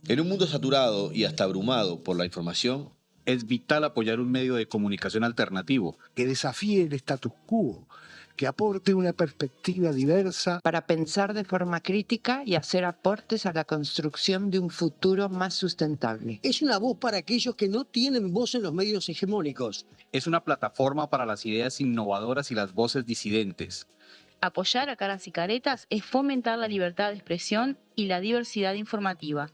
En un mundo saturado y hasta abrumado por la información, Es vital apoyar un medio de comunicación alternativo. Que desafíe el status quo, que aporte una perspectiva diversa para pensar de forma crítica y hacer aportes a la construcción de un futuro más sustentable. Es una voz para aquellos que no tienen voz en los medios hegemónicos. Es una plataforma para las ideas innovadoras y las voces disidentes. Apoyar a Caras y Caretas es fomentar la libertad de expresión y la diversidad informativa.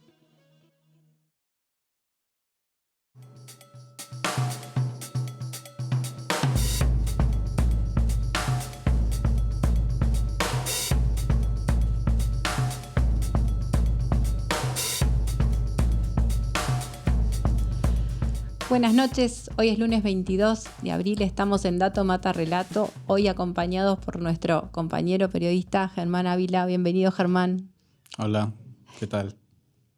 Buenas noches, hoy es lunes 22 de abril, estamos en Dato Mata Relato, hoy acompañados por nuestro compañero periodista Germán Ávila. Bienvenido, Germán. Hola, ¿qué tal?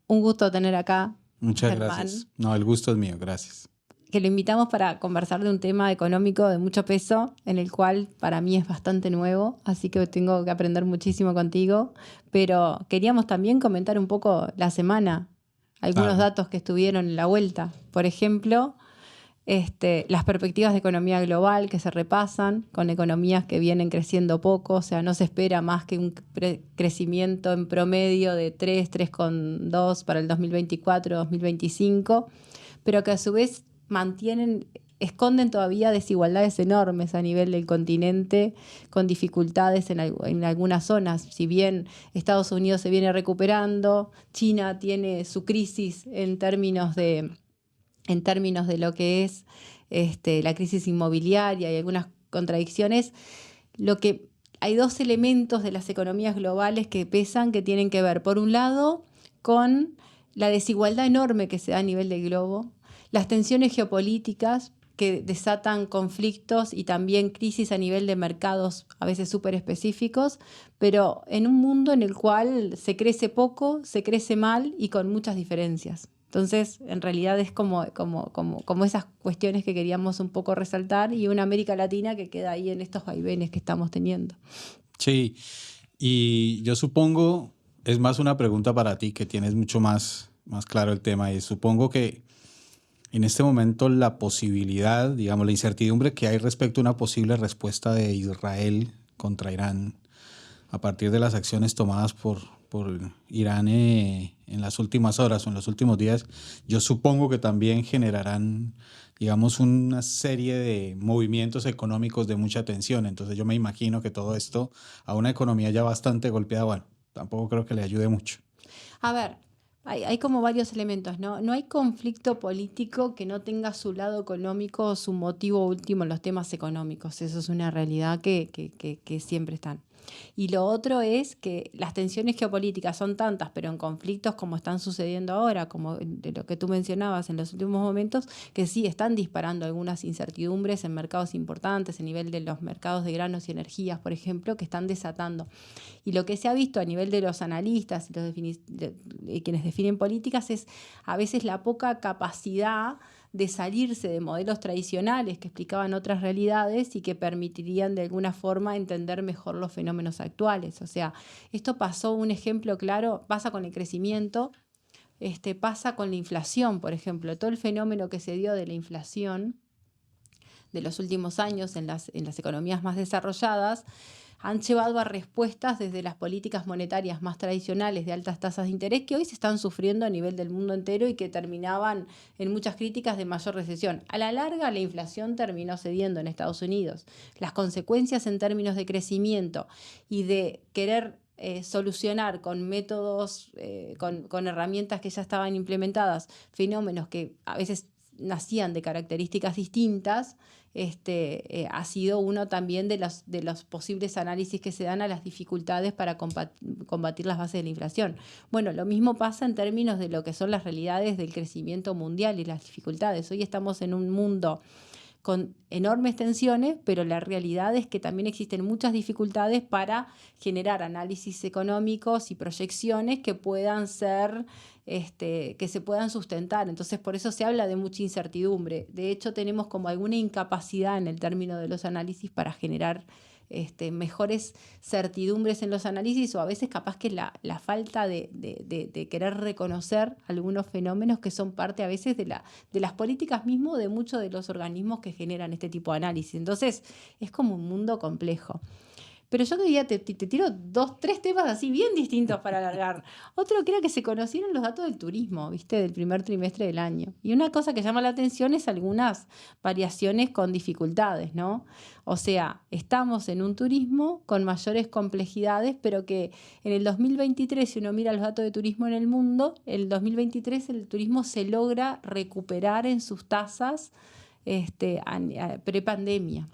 Un gusto tener acá. Muchas Germán. gracias. No, el gusto es mío, gracias. Que lo invitamos para conversar de un tema económico de mucho peso, en el cual para mí es bastante nuevo, así que tengo que aprender muchísimo contigo, pero queríamos también comentar un poco la semana, algunos datos que estuvieron en la vuelta. Por ejemplo, las perspectivas de economía global que se repasan, con economías que vienen creciendo poco, o sea, no se espera más que un crecimiento en promedio de 3,2 para el 2024-2025, pero que a su vez esconden todavía desigualdades enormes a nivel del continente, con dificultades en algunas zonas. Si bien Estados Unidos se viene recuperando, China tiene su crisis en términos de lo que es la crisis inmobiliaria y algunas contradicciones, hay dos elementos de las economías globales que pesan, que tienen que ver, por un lado, con la desigualdad enorme que se da a nivel del globo, las tensiones geopolíticas que desatan conflictos y también crisis a nivel de mercados a veces súper específicos, pero en un mundo en el cual se crece poco, se crece mal y con muchas diferencias. Entonces, en realidad es como esas cuestiones que queríamos un poco resaltar, y una América Latina que queda ahí en estos vaivenes que estamos teniendo. Sí, y yo supongo, es más una pregunta para ti, que tienes mucho más claro el tema, y supongo que en este momento la posibilidad, digamos, la incertidumbre que hay respecto a una posible respuesta de Israel contra Irán a partir de las acciones tomadas por Irán en las últimas horas o en los últimos días, yo supongo que también generarán, digamos, una serie de movimientos económicos de mucha tensión. Entonces yo me imagino que todo esto a una economía ya bastante golpeada, bueno, tampoco creo que le ayude mucho. A ver, hay como varios elementos, ¿no? No hay conflicto político que no tenga su lado económico o su motivo último en los temas económicos. Eso es una realidad que siempre están. Y lo otro es que las tensiones geopolíticas son tantas, pero en conflictos como están sucediendo ahora, como de lo que tú mencionabas en los últimos momentos, que sí están disparando algunas incertidumbres en mercados importantes, a nivel de los mercados de granos y energías, por ejemplo, que están desatando. Y lo que se ha visto a nivel de los analistas y quienes definen políticas es a veces la poca capacidad de salirse de modelos tradicionales que explicaban otras realidades y que permitirían de alguna forma entender mejor los fenómenos actuales. O sea, esto pasó, un ejemplo claro, pasa con el crecimiento, pasa con la inflación, por ejemplo. Todo el fenómeno que se dio de la inflación de los últimos años en las economías más desarrolladas han llevado a respuestas desde las políticas monetarias más tradicionales de altas tasas de interés que hoy se están sufriendo a nivel del mundo entero y que terminaban en muchas críticas de mayor recesión. A la larga, la inflación terminó cediendo en Estados Unidos. Las consecuencias en términos de crecimiento y de querer solucionar con métodos, con herramientas que ya estaban implementadas, fenómenos que a veces nacían de características distintas, ha sido uno también de los posibles análisis que se dan a las dificultades para combatir las bases de la inflación. Bueno, lo mismo pasa en términos de lo que son las realidades del crecimiento mundial y las dificultades. Hoy estamos en un mundo con enormes tensiones, pero la realidad es que también existen muchas dificultades para generar análisis económicos y proyecciones que puedan ser, que se puedan sustentar. Entonces, por eso se habla de mucha incertidumbre. De hecho, tenemos como alguna incapacidad en el término de los análisis para generar mejores certidumbres en los análisis, o a veces capaz que la falta de querer reconocer algunos fenómenos que son parte a veces de las políticas mismo de muchos de los organismos que generan este tipo de análisis. Entonces es como un mundo complejo. Pero yo quería, te tiro 3 temas así bien distintos para alargar. Otro que era que se conocieron los datos del turismo, ¿viste? Del primer trimestre del año. Y una cosa que llama la atención es algunas variaciones con dificultades, ¿no? O sea, estamos en un turismo con mayores complejidades, pero que en el 2023, si uno mira los datos de turismo en el mundo, en el 2023 el turismo se logra recuperar en sus tasas prepandemia.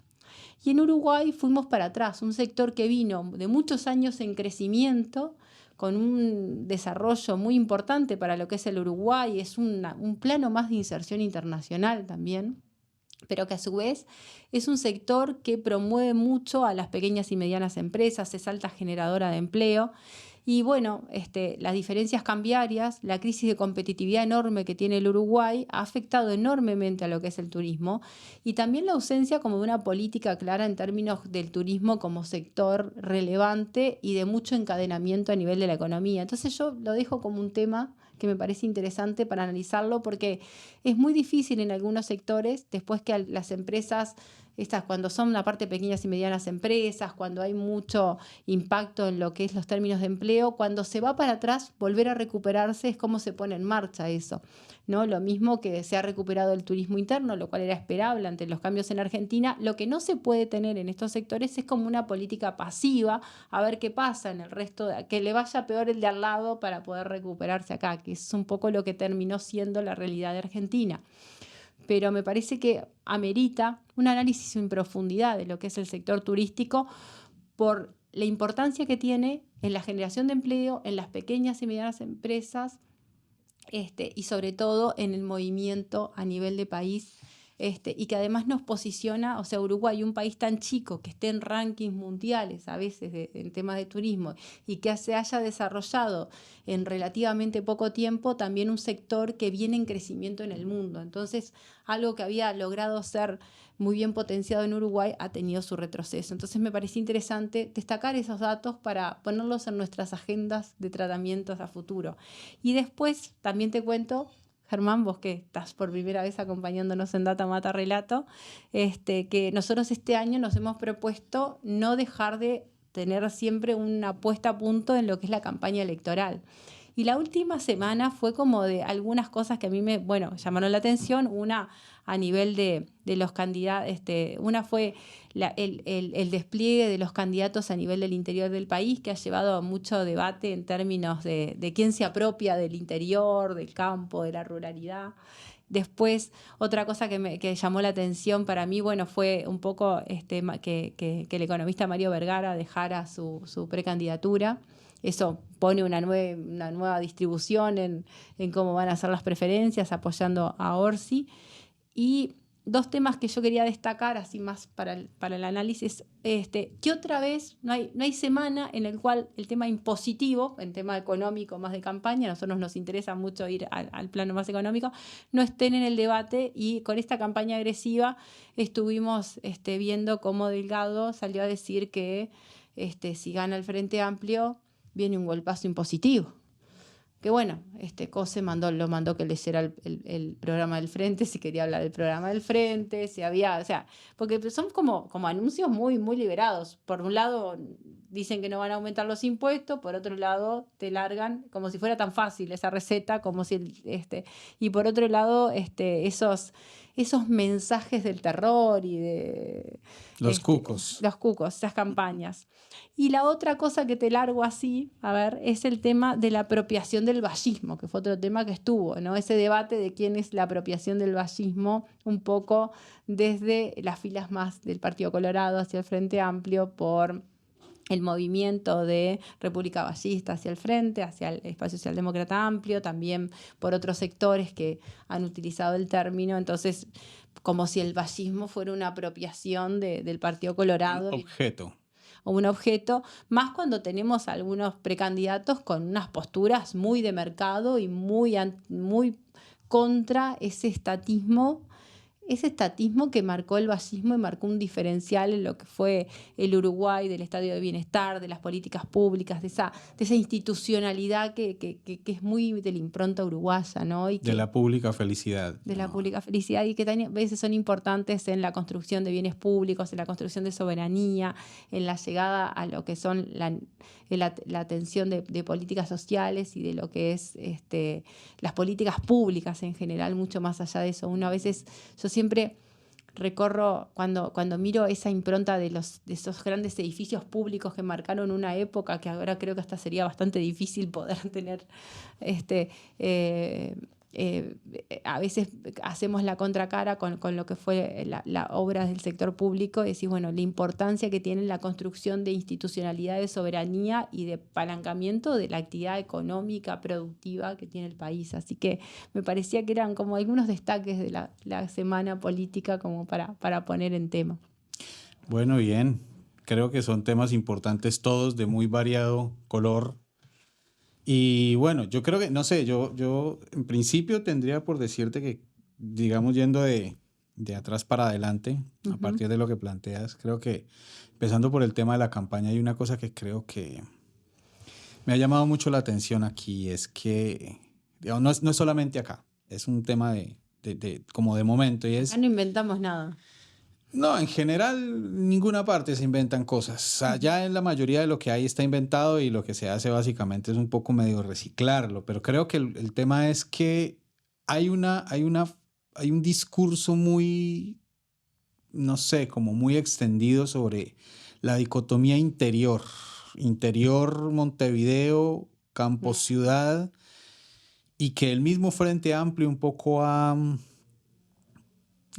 Y en Uruguay fuimos para atrás, un sector que vino de muchos años en crecimiento, con un desarrollo muy importante para lo que es el Uruguay, es un plano más de inserción internacional también, pero que a su vez es un sector que promueve mucho a las pequeñas y medianas empresas, es alta generadora de empleo. Y bueno, las diferencias cambiarias, la crisis de competitividad enorme que tiene el Uruguay ha afectado enormemente a lo que es el turismo, y también la ausencia como de una política clara en términos del turismo como sector relevante y de mucho encadenamiento a nivel de la economía. Entonces yo lo dejo como un tema que me parece interesante para analizarlo, porque es muy difícil en algunos sectores, después que las empresas, cuando son una parte de pequeñas y medianas empresas, cuando hay mucho impacto en lo que es los términos de empleo, cuando se va para atrás, volver a recuperarse es como se pone en marcha eso, ¿no? Lo mismo que se ha recuperado el turismo interno, lo cual era esperable ante los cambios en Argentina. Lo que no se puede tener en estos sectores es como una política pasiva, a ver qué pasa en el resto, que le vaya peor el de al lado para poder recuperarse acá, que es un poco lo que terminó siendo la realidad de Argentina. Pero me parece que amerita un análisis en profundidad de lo que es el sector turístico por la importancia que tiene en la generación de empleo, en las pequeñas y medianas empresas, y sobre todo en el movimiento a nivel de país, y que además nos posiciona, o sea, Uruguay, un país tan chico que esté en rankings mundiales a veces en temas de turismo, y que se haya desarrollado en relativamente poco tiempo también un sector que viene en crecimiento en el mundo. Entonces, algo que había logrado ser muy bien potenciado en Uruguay ha tenido su retroceso. Entonces me parecía interesante destacar esos datos para ponerlos en nuestras agendas de tratamientos a futuro. Y después también te cuento, Germán, vos que estás por primera vez acompañándonos en Data Mata Relato, que nosotros este año nos hemos propuesto no dejar de tener siempre una puesta a punto en lo que es la campaña electoral. Y la última semana fue como de algunas cosas que a mí me llamaron la atención. Una a nivel de los candidatos, una fue el despliegue de los candidatos a nivel del interior del país, que ha llevado a mucho debate en términos de quién se apropia del interior, del campo, de la ruralidad. Después, otra cosa que llamó la atención para mí, fue un poco que el economista Mario Vergara dejara su precandidatura. Eso pone una nueva distribución en cómo van a ser las preferencias, apoyando a Orsi. Y 2 temas que yo quería destacar, así más para el análisis, que otra vez no hay semana en el cual el tema impositivo, en tema económico más de campaña, a nosotros nos interesa mucho ir al plano más económico, no estén en el debate. Y con esta campaña agresiva estuvimos viendo cómo Delgado salió a decir que si gana el Frente Amplio viene un golpazo impositivo. Que Cose lo mandó que leyera el programa del Frente, si quería hablar del programa del Frente, porque son como anuncios muy, muy liberados. Por un lado dicen que no van a aumentar los impuestos, por otro lado te largan como si fuera tan fácil esa receta, como si y por otro lado esos mensajes del terror y de los cucos, esas campañas. Y la otra cosa que te largo así, es el tema de la apropiación del vallismo, que fue otro tema que estuvo, ¿no? Ese debate de quién es la apropiación del vallismo, un poco desde las filas más del Partido Colorado hacia el Frente Amplio, por el movimiento de República Vallista hacia el Frente, hacia el Espacio Socialdemócrata Amplio, también por otros sectores que han utilizado el término. Entonces, como si el vallismo fuera una apropiación del Partido Colorado. Un objeto, más cuando tenemos algunos precandidatos con unas posturas muy de mercado y muy contra ese estatismo ese estatismo que marcó el vallismo y marcó un diferencial en lo que fue el Uruguay, del Estadio de Bienestar, de las políticas públicas, de esa institucionalidad que es muy de la impronta uruguaya, ¿no? Y De la pública felicidad. de la pública felicidad, y que a veces son importantes en la construcción de bienes públicos, en la construcción de soberanía, en la llegada a lo que son la atención de políticas sociales y de lo que es las políticas públicas en general, mucho más allá de eso. Uno a veces, yo siempre recorro, cuando miro esa impronta de esos grandes edificios públicos que marcaron una época, que ahora creo que hasta sería bastante difícil poder tener, a veces hacemos la contracara con lo que fue la obra del sector público, y decir, bueno, la importancia que tiene la construcción de institucionalidad de soberanía y de apalancamiento de la actividad económica productiva que tiene el país. Así que me parecía que eran como algunos destaques de la semana política como para poner en tema. Bueno, bien. Creo que son temas importantes todos, de muy variado color. Y bueno, yo creo que, no sé, yo en principio tendría por decirte que, digamos, yendo de atrás para adelante, a partir de lo que planteas, creo que, empezando por el tema de la campaña, hay una cosa que creo que me ha llamado mucho la atención aquí, es que, digamos, no es solamente acá, es un tema como de momento, y es... Acá no inventamos nada. No, en general, ninguna parte se inventan cosas. Allá en la mayoría de lo que hay está inventado, y lo que se hace básicamente es un poco medio reciclarlo. Pero creo que el tema es que hay un discurso muy, no sé, como muy extendido sobre la dicotomía interior Montevideo, campo ciudad, y que el mismo Frente Amplio un poco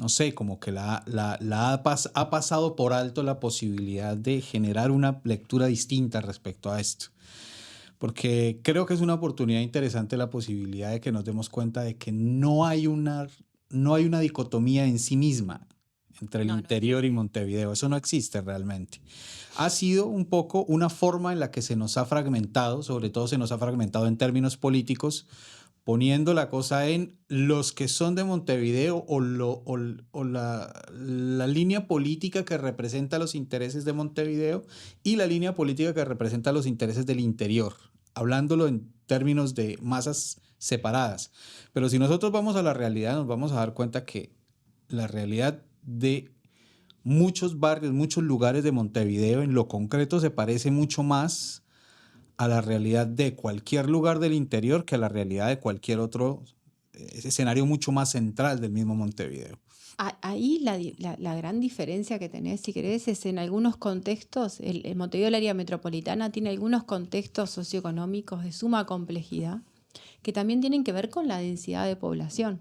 no sé, como que ha pasado por alto la posibilidad de generar una lectura distinta respecto a esto. Porque creo que es una oportunidad interesante la posibilidad de que nos demos cuenta de que no hay una dicotomía en sí misma entre el interior y Montevideo. Eso no existe realmente. Ha sido un poco una forma en la que se nos ha fragmentado, sobre todo se nos ha fragmentado en términos políticos, poniendo la cosa en los que son de Montevideo o la línea política que representa los intereses de Montevideo y la línea política que representa los intereses del interior, hablándolo en términos de masas separadas. Pero si nosotros vamos a la realidad, nos vamos a dar cuenta que la realidad de muchos barrios, muchos lugares de Montevideo en lo concreto se parece mucho más a la realidad de cualquier lugar del interior que a la realidad de cualquier otro escenario mucho más central del mismo Montevideo. Ahí la gran diferencia que tenés, si querés, es en algunos contextos, el Montevideo, el área metropolitana, tiene algunos contextos socioeconómicos de suma complejidad que también tienen que ver con la densidad de población,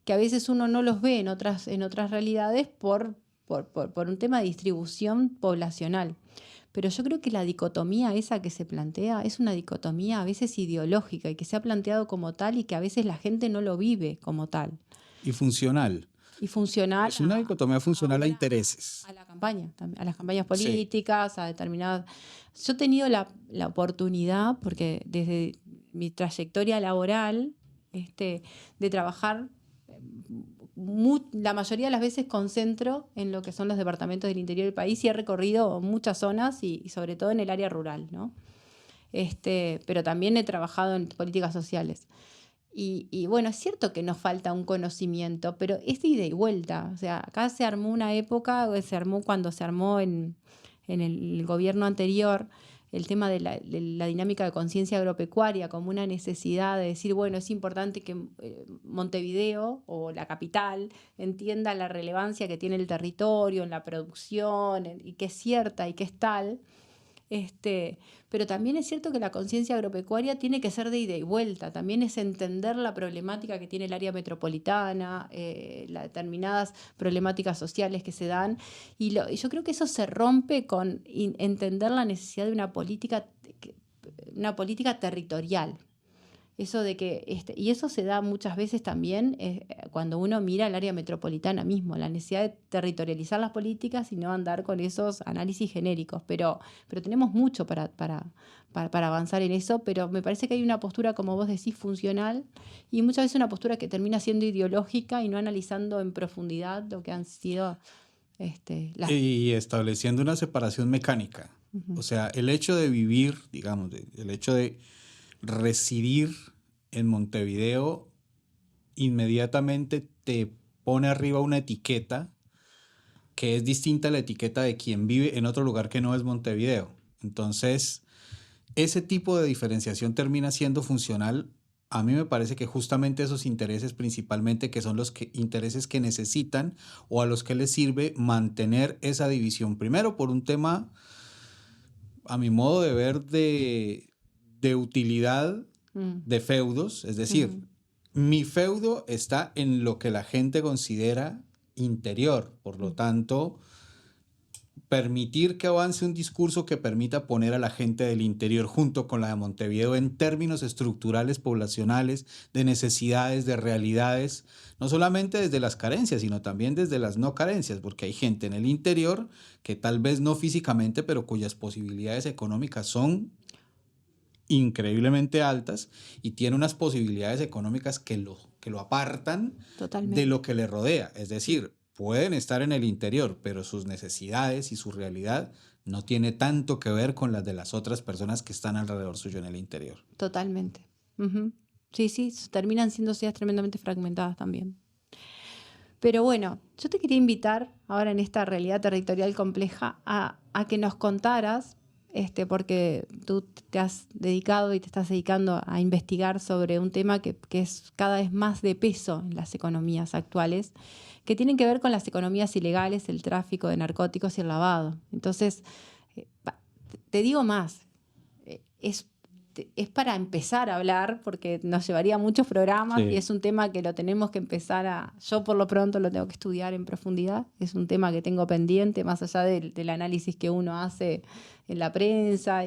que a veces uno no los ve en otras realidades por un tema de distribución poblacional. Pero yo creo que la dicotomía esa que se plantea es una dicotomía a veces ideológica y que se ha planteado como tal y que a veces la gente no lo vive como tal. Y funcional. Y funcional. Es una dicotomía funcional a intereses. A la campaña, a las campañas políticas, sí. A determinadas... Yo he tenido la oportunidad, porque desde mi trayectoria laboral, de trabajar... la mayoría de las veces concentro en lo que son los departamentos del interior del país y he recorrido muchas zonas y sobre todo en el área rural, ¿no? Pero también he trabajado en políticas sociales. Y bueno, es cierto que nos falta un conocimiento, pero es de ida y vuelta. O sea, acá se armó una época, cuando se armó en el gobierno anterior, el tema de la dinámica de conciencia agropecuaria como una necesidad de decir, bueno, es importante que Montevideo o la capital entienda la relevancia que tiene el territorio en la producción y que es cierta y que es tal. Pero también es cierto que la conciencia agropecuaria tiene que ser de ida y vuelta, también es entender la problemática que tiene el área metropolitana, las determinadas problemáticas sociales que se dan, y yo creo que eso se rompe con entender la necesidad de una política territorial. Eso de que, y eso se da muchas veces también cuando uno mira el área metropolitana mismo, la necesidad de territorializar las políticas y no andar con esos análisis genéricos. Pero tenemos mucho para avanzar en eso, pero me parece que hay una postura, como vos decís, funcional, y muchas veces una postura que termina siendo ideológica y no analizando en profundidad lo que han sido las... Y estableciendo una separación mecánica. O sea, el hecho de vivir, digamos, el hecho de residir en Montevideo inmediatamente te pone arriba una etiqueta que es distinta a la etiqueta de quien vive en otro lugar que no es Montevideo. Entonces, ese tipo de diferenciación termina siendo funcional. A mí me parece que justamente esos intereses principalmente, que son los intereses que necesitan o a los que les sirve mantener esa división. Primero, por un tema, a mi modo de ver, de utilidad de feudos. Es decir, mi feudo está en lo que la gente considera interior. Por lo tanto, permitir que avance un discurso que permita poner a la gente del interior junto con la de Montevideo en términos estructurales, poblacionales, de necesidades, de realidades, no solamente desde las carencias, sino también desde las no carencias, porque hay gente en el interior que tal vez no físicamente, pero cuyas posibilidades económicas son increíblemente altas y tiene unas posibilidades económicas que lo apartan Totalmente. de lo que le rodea. Es decir, pueden estar en el interior, pero sus necesidades y su realidad no tiene tanto que ver con las de las otras personas que están alrededor suyo en el interior. Totalmente. Sí, terminan siendo sociedades tremendamente fragmentadas también. Pero bueno, yo te quería invitar ahora en esta realidad territorial compleja a que nos contaras, porque tú te has dedicado y te estás dedicando a investigar sobre un tema que es cada vez más de peso en las economías actuales, que tienen que ver con las economías ilegales, el tráfico de narcóticos y el lavado. Entonces, te digo más, es para empezar a hablar, porque nos llevaría muchos programas, sí. Y es un tema que lo tenemos que empezar yo por lo pronto lo tengo que estudiar en profundidad, es un tema que tengo pendiente, más allá del análisis que uno hace en la prensa,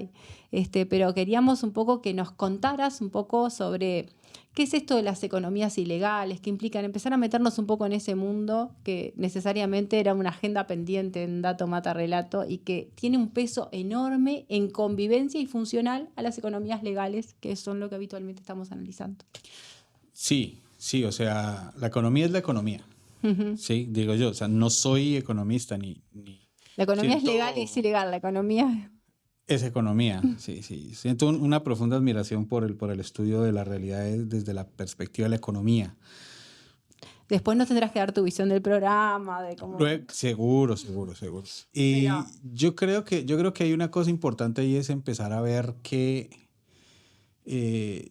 pero queríamos un poco que nos contaras un poco sobre qué es esto de las economías ilegales, qué implican, empezar a meternos un poco en ese mundo que necesariamente era una agenda pendiente en Dato Mata Relato y que tiene un peso enorme en convivencia y funcional a las economías legales, que son lo que habitualmente estamos analizando. Sí, o sea, la economía es la economía. Sí, digo yo, o sea, no soy economista ni la economía es legal y es ilegal, la economía es economía, sí. Siento una profunda admiración por el estudio de la realidad desde la perspectiva de la economía. Después nos tendrás que dar tu visión del programa, de cómo... Seguro. Y pero yo creo que hay una cosa importante y es empezar a ver que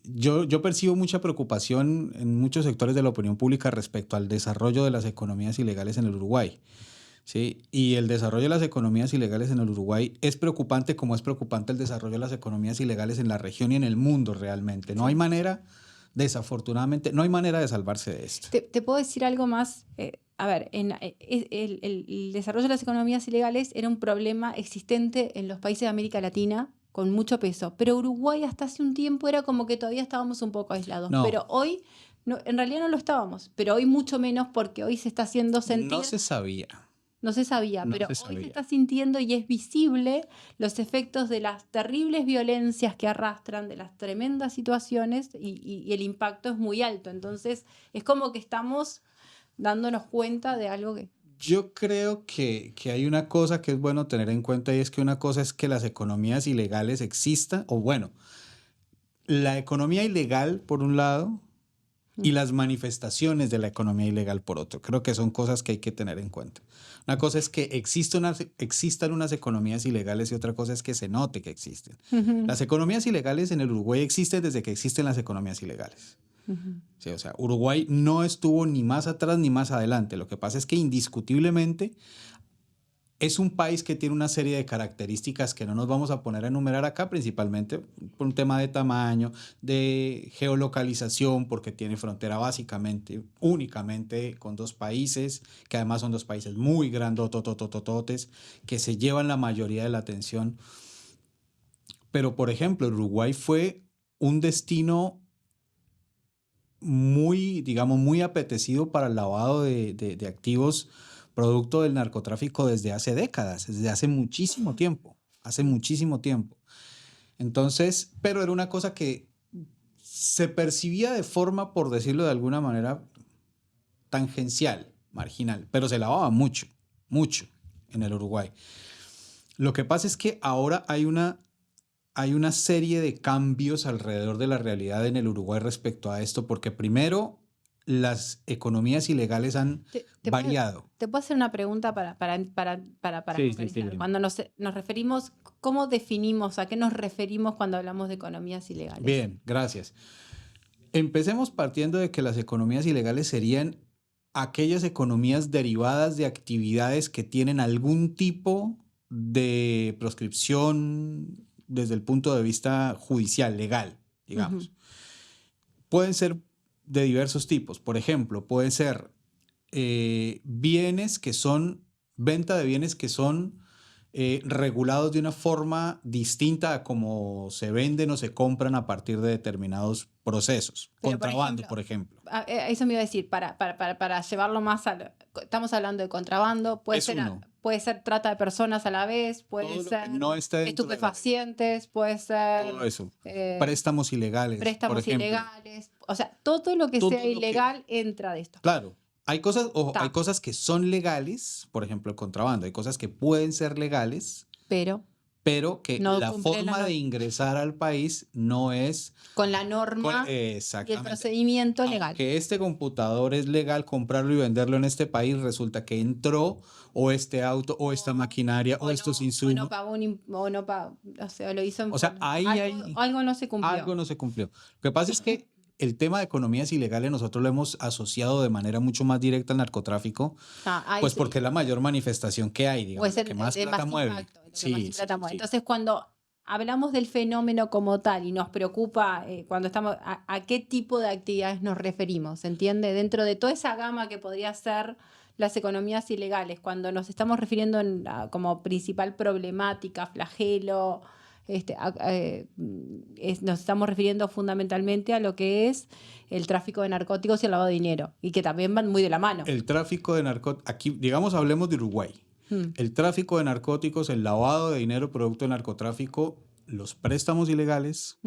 yo percibo mucha preocupación en muchos sectores de la opinión pública respecto al desarrollo de las economías ilegales en el Uruguay. ¿Sí? Y el desarrollo de las economías ilegales en el Uruguay es preocupante, como es preocupante el desarrollo de las economías ilegales en la región y en el mundo realmente. No hay manera, desafortunadamente, no hay manera de salvarse de esto. ¿Te puedo decir algo más? El desarrollo de las economías ilegales era un problema existente en los países de América Latina con mucho peso, pero Uruguay hasta hace un tiempo era como que todavía estábamos un poco aislados, no. Pero hoy... No, en realidad no lo estábamos, pero hoy mucho menos porque hoy se está haciendo sentir... No se sabía, pero hoy se está sintiendo y es visible los efectos de las terribles violencias que arrastran, de las tremendas situaciones y el impacto es muy alto. Entonces es como que estamos dándonos cuenta de algo que... Yo creo que hay una cosa que es bueno tener en cuenta y es que una cosa es que las economías ilegales existan, o bueno, la economía ilegal por un lado y las manifestaciones de la economía ilegal por otro. Creo que son cosas que hay que tener en cuenta. Una cosa es que existan unas economías ilegales y otra cosa es que se note que existen. Las economías ilegales en el Uruguay existen desde que existen las economías ilegales. Sí, o sea, Uruguay no estuvo ni más atrás ni más adelante. Lo que pasa es que indiscutiblemente es un país que tiene una serie de características que no nos vamos a poner a enumerar acá, principalmente por un tema de tamaño, de geolocalización, porque tiene frontera básicamente, únicamente con dos países, que además son dos países muy grandotototototes, que se llevan la mayoría de la atención. Pero, por ejemplo, Uruguay fue un destino muy, digamos, muy apetecido para el lavado de activos producto del narcotráfico desde hace décadas, desde hace muchísimo tiempo, Entonces, pero era una cosa que se percibía de forma, por decirlo de alguna manera, tangencial, marginal, pero se lavaba mucho en el Uruguay. Lo que pasa es que ahora hay una serie de cambios alrededor de la realidad en el Uruguay respecto a esto, porque primero las economías ilegales han variado. ¿Te puedo hacer una pregunta para Sí, contextualizar? sí. Cuando nos referimos, ¿cómo definimos, a qué nos referimos cuando hablamos de economías ilegales? Bien, gracias. Empecemos partiendo de que las economías ilegales serían aquellas economías derivadas de actividades que tienen algún tipo de proscripción desde el punto de vista judicial, legal, digamos. Pueden ser de diversos tipos. Por ejemplo, puede ser venta de bienes que son regulados de una forma distinta a cómo se venden o se compran a partir de determinados procesos. Pero, Contrabando, por ejemplo. Eso me iba a decir, para llevarlo más estamos hablando de contrabando, puede ser trata de personas a la vez, puede ser no está dentro de estupefacientes, puede ser todo eso. Préstamos ilegales, por ejemplo. ilegales, o sea, todo lo que sea ilegal entra de esto. Claro. Hay cosas que son legales, por ejemplo, el contrabando. Hay cosas que pueden ser legales, pero que no la forma de ingresar al país no es con la norma y el procedimiento legal. Que este computador es legal comprarlo y venderlo en este país, resulta que entró o este auto o esta maquinaria o estos insumos. O no pagó o sea, lo hizo. O sea, algo no se cumplió. Algo no se cumplió. Lo que pasa es que el tema de economías ilegales nosotros lo hemos asociado de manera mucho más directa al narcotráfico, pues porque es la mayor manifestación que hay, digamos, que más plata mueve. Entonces, cuando hablamos del fenómeno como tal y nos preocupa cuando estamos, ¿a qué tipo de actividades nos referimos? ¿Se entiende? Dentro de toda esa gama que podría ser las economías ilegales, cuando nos estamos refiriendo como principal problemática, flagelo, nos estamos refiriendo fundamentalmente a lo que es el tráfico de narcóticos y el lavado de dinero, y que también van muy de la mano. El tráfico de narcóticos, aquí, digamos, hablemos de Uruguay. El tráfico de narcóticos, el lavado de dinero producto del narcotráfico, los préstamos ilegales,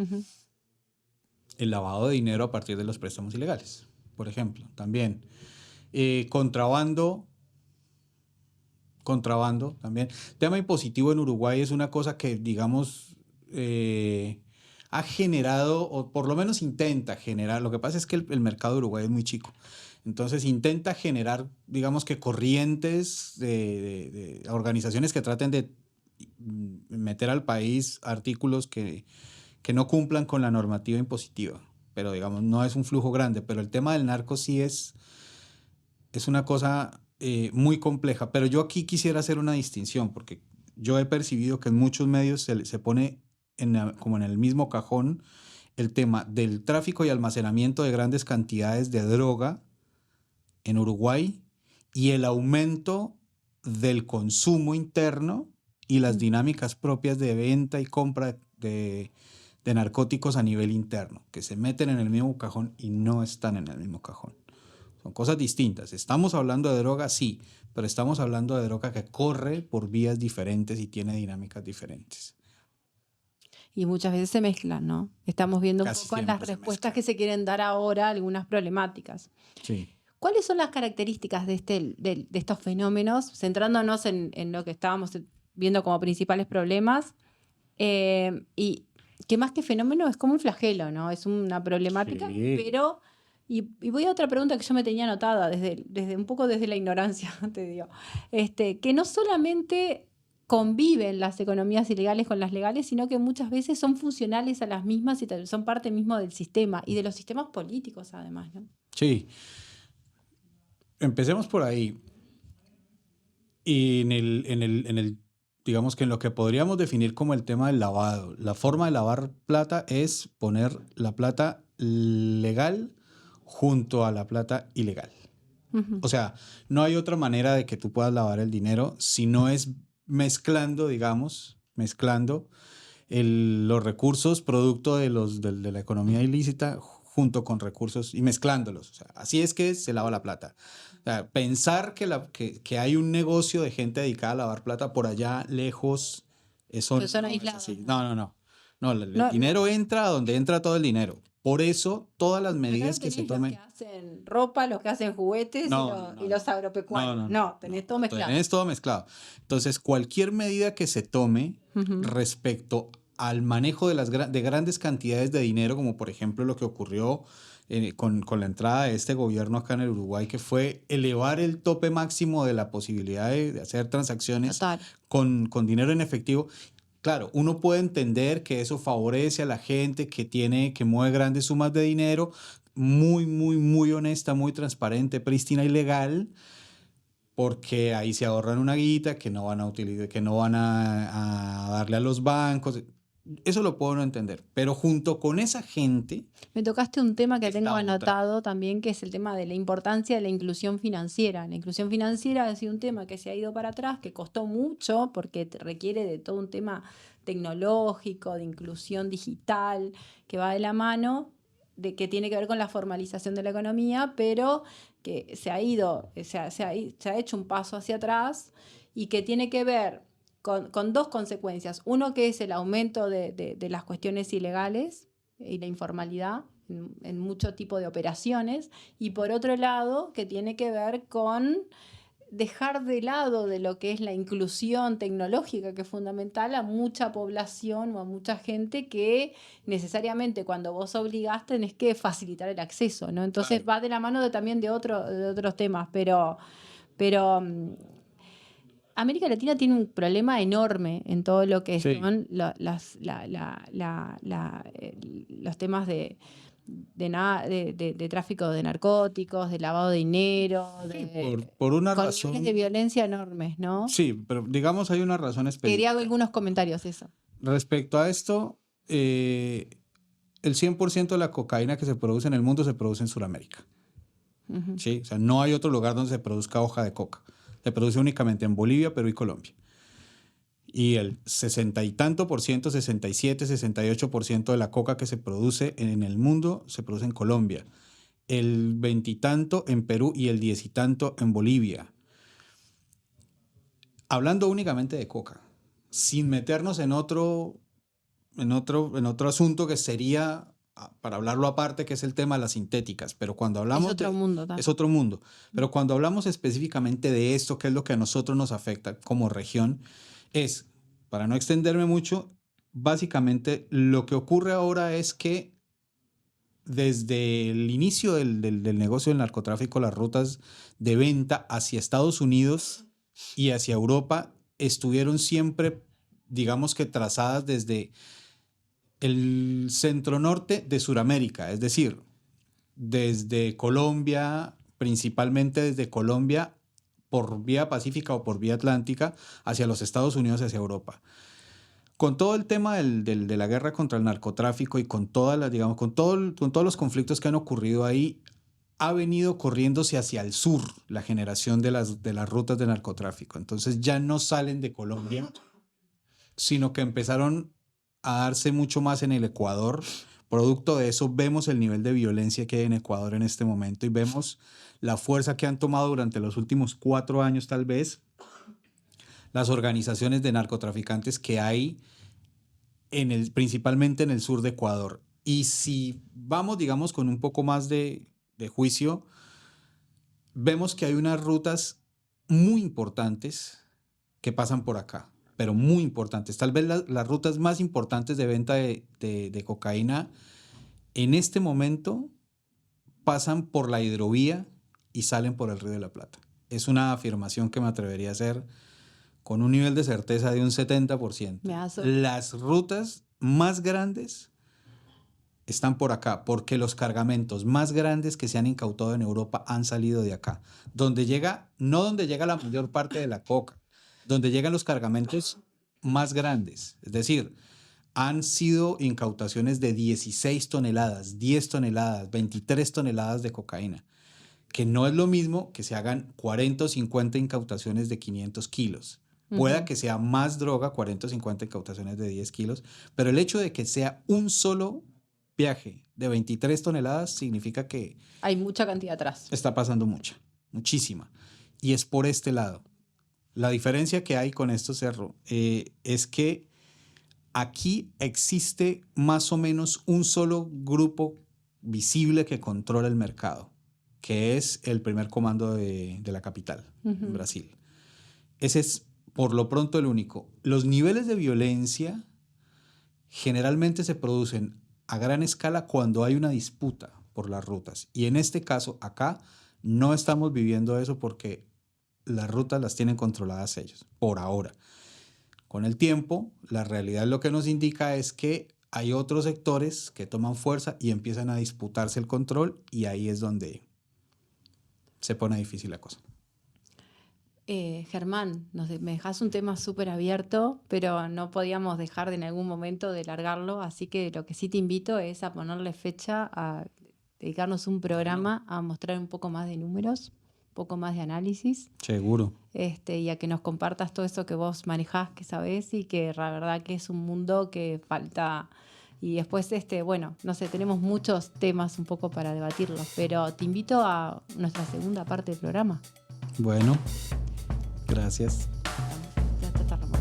el lavado de dinero a partir de los préstamos ilegales, por ejemplo, también. Contrabando también. Tema impositivo en Uruguay es una cosa que, digamos, ha generado, o por lo menos intenta generar, lo que pasa es que el mercado de Uruguay es muy chico, entonces intenta generar, digamos que corrientes de organizaciones que traten de meter al país artículos que no cumplan con la normativa impositiva, pero digamos, no es un flujo grande, pero el tema del narco sí es una cosa muy compleja, pero yo aquí quisiera hacer una distinción, porque yo he percibido que en muchos medios se pone como en el mismo cajón el tema del tráfico y almacenamiento de grandes cantidades de droga en Uruguay y el aumento del consumo interno y las dinámicas propias de venta y compra de narcóticos a nivel interno, que se meten en el mismo cajón y no están en el mismo cajón. Son cosas distintas. Estamos hablando de droga, sí, pero estamos hablando de droga que corre por vías diferentes y tiene dinámicas diferentes. Y muchas veces se mezclan, ¿no? Estamos viendo un poco las respuestas que se quieren dar ahora a algunas problemáticas. Sí. ¿Cuáles son las características de estos fenómenos? Centrándonos en lo que estábamos viendo como principales problemas, y que más que fenómeno es como un flagelo, ¿no? Es una problemática, pero... Y voy a otra pregunta que yo me tenía anotada desde un poco desde la ignorancia, te digo. Que no solamente conviven las economías ilegales con las legales, sino que muchas veces son funcionales a las mismas y son parte mismo del sistema y de los sistemas políticos además, ¿no? Sí. Empecemos por ahí. Y digamos que en lo que podríamos definir como el tema del lavado, la forma de lavar plata es poner la plata legal junto a la plata ilegal. O sea, no hay otra manera de que tú puedas lavar el dinero si no es mezclando los recursos producto de la economía ilícita junto con recursos y mezclándolos. O sea, así es que se lava la plata. O sea, pensar que hay un negocio de gente dedicada a lavar plata por allá lejos, eso Pero son no es aislados, así. ¿no? No, el No, dinero entra a donde entra todo el dinero. Por eso, todas las Acá medidas que tenés se los tomen... que hacen ropa, los que hacen juguetes y los agropecuarios. No, tenés todo mezclado. Tenés todo mezclado. Entonces, cualquier medida que se tome Ujú. respecto al manejo de grandes cantidades de dinero, como por ejemplo lo que ocurrió con la entrada de este gobierno acá en el Uruguay, que fue elevar el tope máximo de la posibilidad de hacer transacciones Total. con dinero en efectivo. Claro, uno puede entender que eso favorece a la gente que mueve grandes sumas de dinero, muy, muy, muy honesta, muy transparente, prístina y legal, porque ahí se ahorran una guita que no van a utilizar, que no van a darle a los bancos. Eso lo puedo no entender. Pero junto con esa gente, Me tocaste un tema que Está tengo otra. anotado también, que es el tema de la importancia de la inclusión financiera. La inclusión financiera ha sido un tema que se ha ido para atrás, que costó mucho porque requiere de todo un tema tecnológico, de inclusión digital, que va de la mano, de que tiene que ver con la formalización de la economía, pero que se ha hecho un paso hacia atrás y que tiene que ver con dos consecuencias. Uno, que es el aumento de las cuestiones ilegales y la informalidad en mucho tipo de operaciones, y por otro lado, que tiene que ver con dejar de lado de lo que es la inclusión tecnológica, que es fundamental, a mucha población o a mucha gente que necesariamente cuando vos obligás tenés que facilitar el acceso, ¿no? Entonces va de la mano también de otros temas, pero América Latina tiene un problema enorme en todo lo que Sí. son los temas de tráfico de narcóticos, de lavado de dinero, por una con razón... niveles de violencia enormes, ¿no? Sí, pero digamos hay una razón específica. Quería algunos comentarios de eso. Respecto a esto, el 100% de la cocaína que se produce en el mundo se produce en Sudamérica. Ujú. ¿Sí? O sea, no hay otro lugar donde se produzca hoja de coca. Se produce únicamente en Bolivia, Perú y Colombia. Y el 60 y tanto por ciento, 67, 68% de la coca que se produce en el mundo se produce en Colombia. El 20 y tanto en Perú y el 10 y tanto en Bolivia. Hablando únicamente de coca, sin meternos en otro asunto que sería, para hablarlo aparte, que es el tema de las sintéticas. Pero cuando hablamos Es otro mundo también. es otro mundo. Pero cuando hablamos específicamente de esto, que es lo que a nosotros nos afecta como región, es, para no extenderme mucho, básicamente lo que ocurre ahora es que desde el inicio del negocio del narcotráfico, las rutas de venta hacia Estados Unidos y hacia Europa estuvieron siempre, digamos que trazadas desde el centro norte de Sudamérica, es decir, desde Colombia, principalmente desde Colombia, por vía pacífica o por vía atlántica, hacia los Estados Unidos, hacia Europa. Con todo el tema de la guerra contra el narcotráfico y con todos los conflictos que han ocurrido ahí, ha venido corriéndose hacia el sur la generación de las rutas de narcotráfico. Entonces ya no salen de Colombia, sino que empezaron a darse mucho más en el Ecuador. Producto de eso vemos el nivel de violencia que hay en Ecuador en este momento y vemos la fuerza que han tomado durante los últimos 4 años tal vez las organizaciones de narcotraficantes que hay principalmente en el sur de Ecuador. Y si vamos, digamos, con un poco más de juicio, vemos que hay unas rutas muy importantes que pasan por acá, pero muy importantes. Tal vez las rutas más importantes de venta de cocaína en este momento pasan por la hidrovía y salen por el Río de la Plata. Es una afirmación que me atrevería a hacer con un nivel de certeza de un 70%. Las rutas más grandes están por acá, porque los cargamentos más grandes que se han incautado en Europa han salido de acá. No donde llega la mayor parte de la coca, donde llegan los cargamentos más grandes. Es decir, han sido incautaciones de 16 toneladas, 10 toneladas, 23 toneladas de cocaína, que no es lo mismo que se hagan 40 o 50 incautaciones de 500 kilos. Pueda que sea más droga, 40 o 50 incautaciones de 10 kilos, pero el hecho de que sea un solo viaje de 23 toneladas significa que Hay mucha cantidad atrás. está pasando muchísima. Y es por este lado. La diferencia que hay con esto, Cerro, es que aquí existe más o menos un solo grupo visible que controla el mercado, que es el primer comando de la capital, en Brasil. Ese es, por lo pronto, el único. Los niveles de violencia generalmente se producen a gran escala cuando hay una disputa por las rutas. Y en este caso, acá, no estamos viviendo eso porque las rutas las tienen controladas ellos, por ahora. Con el tiempo, la realidad lo que nos indica es que hay otros sectores que toman fuerza y empiezan a disputarse el control, y ahí es donde se pone difícil la cosa. Germán, me dejas un tema súper abierto, pero no podíamos dejar en algún momento de largarlo, así que lo que sí te invito es a ponerle fecha, a dedicarnos un programa a mostrar un poco más de números, un poco más de análisis. Seguro. Y a que nos compartas todo eso que vos manejás, que sabés, y que la verdad que es un mundo que falta. Y después, bueno, no sé, tenemos muchos temas un poco para debatirlos, pero te invito a nuestra segunda parte del programa. Bueno, gracias. Ya está, Ramón.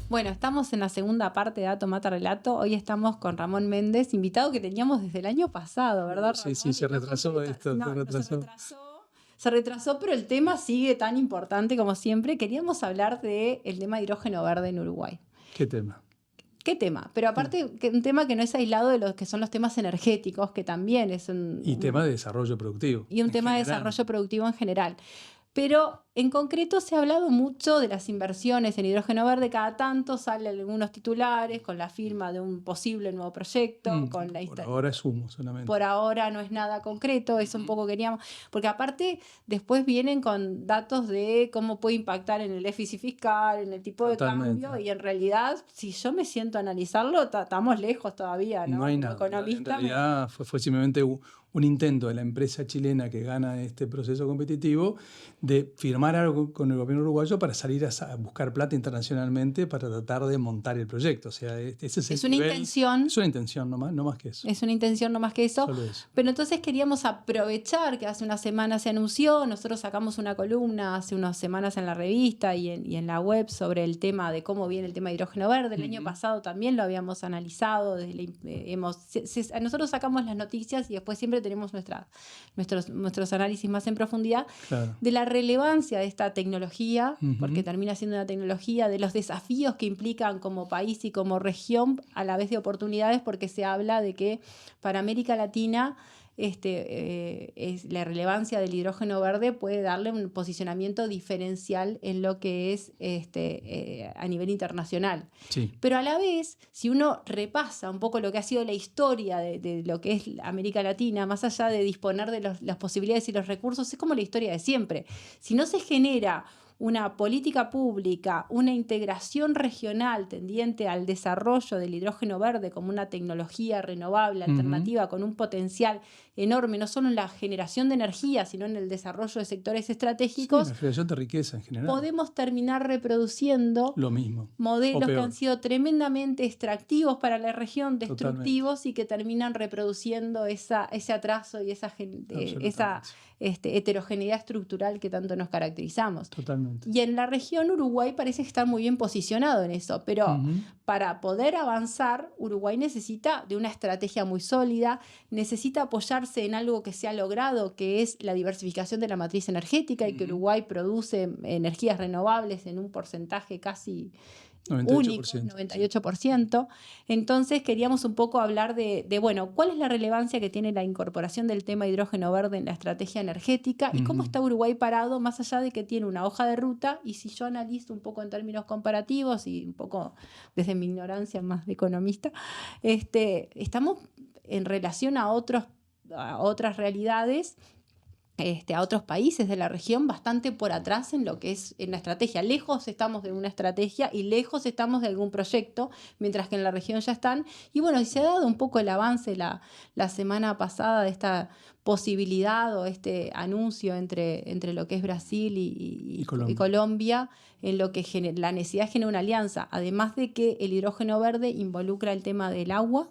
Bueno, estamos en la segunda parte de Dato Mata Relato. Hoy estamos con Ramón Méndez, invitado que teníamos desde el año pasado, ¿verdad, Ramón? Sí, se retrasó esto. No, se retrasó, pero el tema sigue tan importante como siempre. Queríamos hablar del tema de hidrógeno verde en Uruguay. ¿Qué tema? ¿Qué tema? Pero aparte, un tema que no es aislado de los que son los temas energéticos, que también es un... Y tema de desarrollo productivo. Y un tema de desarrollo productivo en general. Pero en concreto se ha hablado mucho de las inversiones en hidrógeno verde. Cada tanto salen algunos titulares con la firma de un posible nuevo proyecto. Por ahora es humo solamente. Por ahora no es nada concreto, eso un poco queríamos. Porque aparte después vienen con datos de cómo puede impactar en el déficit fiscal, en el tipo de cambio. Y en realidad, si yo me siento a analizarlo, estamos lejos todavía, ¿no? No hay nada. En realidad fue simplemente un intento de la empresa chilena que gana este proceso competitivo de firmar algo con el gobierno uruguayo para salir a buscar plata internacionalmente para tratar de montar el proyecto. O sea, ese es una intención. Es una intención, no más que eso. Es una intención, no más que eso. Solo eso. Pero entonces queríamos aprovechar que hace unas semanas se anunció, nosotros sacamos una columna hace unas semanas en la revista y en la web sobre el tema de cómo viene el tema de hidrógeno verde. El año pasado también lo habíamos analizado. Nosotros sacamos las noticias y después siempre tenemos nuestros análisis más en profundidad de la relevancia de esta tecnología, porque termina siendo una tecnología, de los desafíos que implican como país y como región, a la vez de oportunidades, porque se habla de que para América Latina la relevancia del hidrógeno verde puede darle un posicionamiento diferencial en lo que es a nivel internacional. Sí. Pero a la vez, si uno repasa un poco lo que ha sido la historia de lo que es América Latina, más allá de disponer de las posibilidades y los recursos, es como la historia de siempre. Si no se genera una política pública, una integración regional tendiente al desarrollo del hidrógeno verde como una tecnología renovable, alternativa, con un potencial enorme, no solo en la generación de energía, sino en el desarrollo de sectores estratégicos, la generación de riqueza en general. Podemos terminar reproduciendo lo mismo, modelos que han sido tremendamente extractivos para la región, destructivos, y que terminan reproduciendo ese atraso y esa heterogeneidad estructural que tanto nos caracterizamos. Totalmente. Y en la región Uruguay parece estar muy bien posicionado en eso, pero para poder avanzar, Uruguay necesita de una estrategia muy sólida, necesita apoyarse en algo que se ha logrado, que es la diversificación de la matriz energética, y que Uruguay produce energías renovables en un porcentaje casi 98%. único, 98%. Entonces queríamos un poco hablar de, bueno, cuál es la relevancia que tiene la incorporación del tema hidrógeno verde en la estrategia energética y cómo está Uruguay parado, más allá de que tiene una hoja de ruta. Y si yo analizo un poco en términos comparativos y un poco desde mi ignorancia más de economista, estamos en relación a otras realidades a otros países de la región bastante por atrás en lo que es en la estrategia. Lejos estamos de una estrategia y lejos estamos de algún proyecto, mientras que en la región ya están. Y bueno, y se ha dado un poco el avance la semana pasada de esta posibilidad o este anuncio entre lo que es Brasil y Colombia, en lo que la necesidad de generar una alianza, además de que el hidrógeno verde involucra el tema del agua,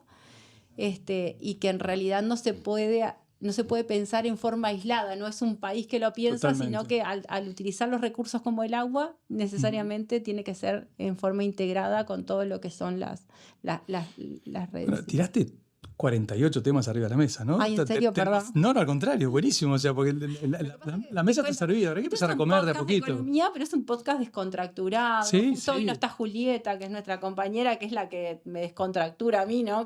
y que en realidad no se puede pensar en forma aislada, no es un país que lo piensa, Totalmente. sino que al utilizar los recursos como el agua, necesariamente tiene que ser en forma integrada con todo lo que son las redes. Bueno, tiraste 48 temas arriba de la mesa, ¿no? Ay, ¿en serio? Perdón. No, al contrario, buenísimo. O sea, porque la mesa está servida, ahora hay que empezar a comer de a Es un podcast poquito. de economía, pero es un podcast descontracturado. Sí, Justo hoy sí. no está Julieta, que es nuestra compañera, que es la que me descontractura a mí, ¿no?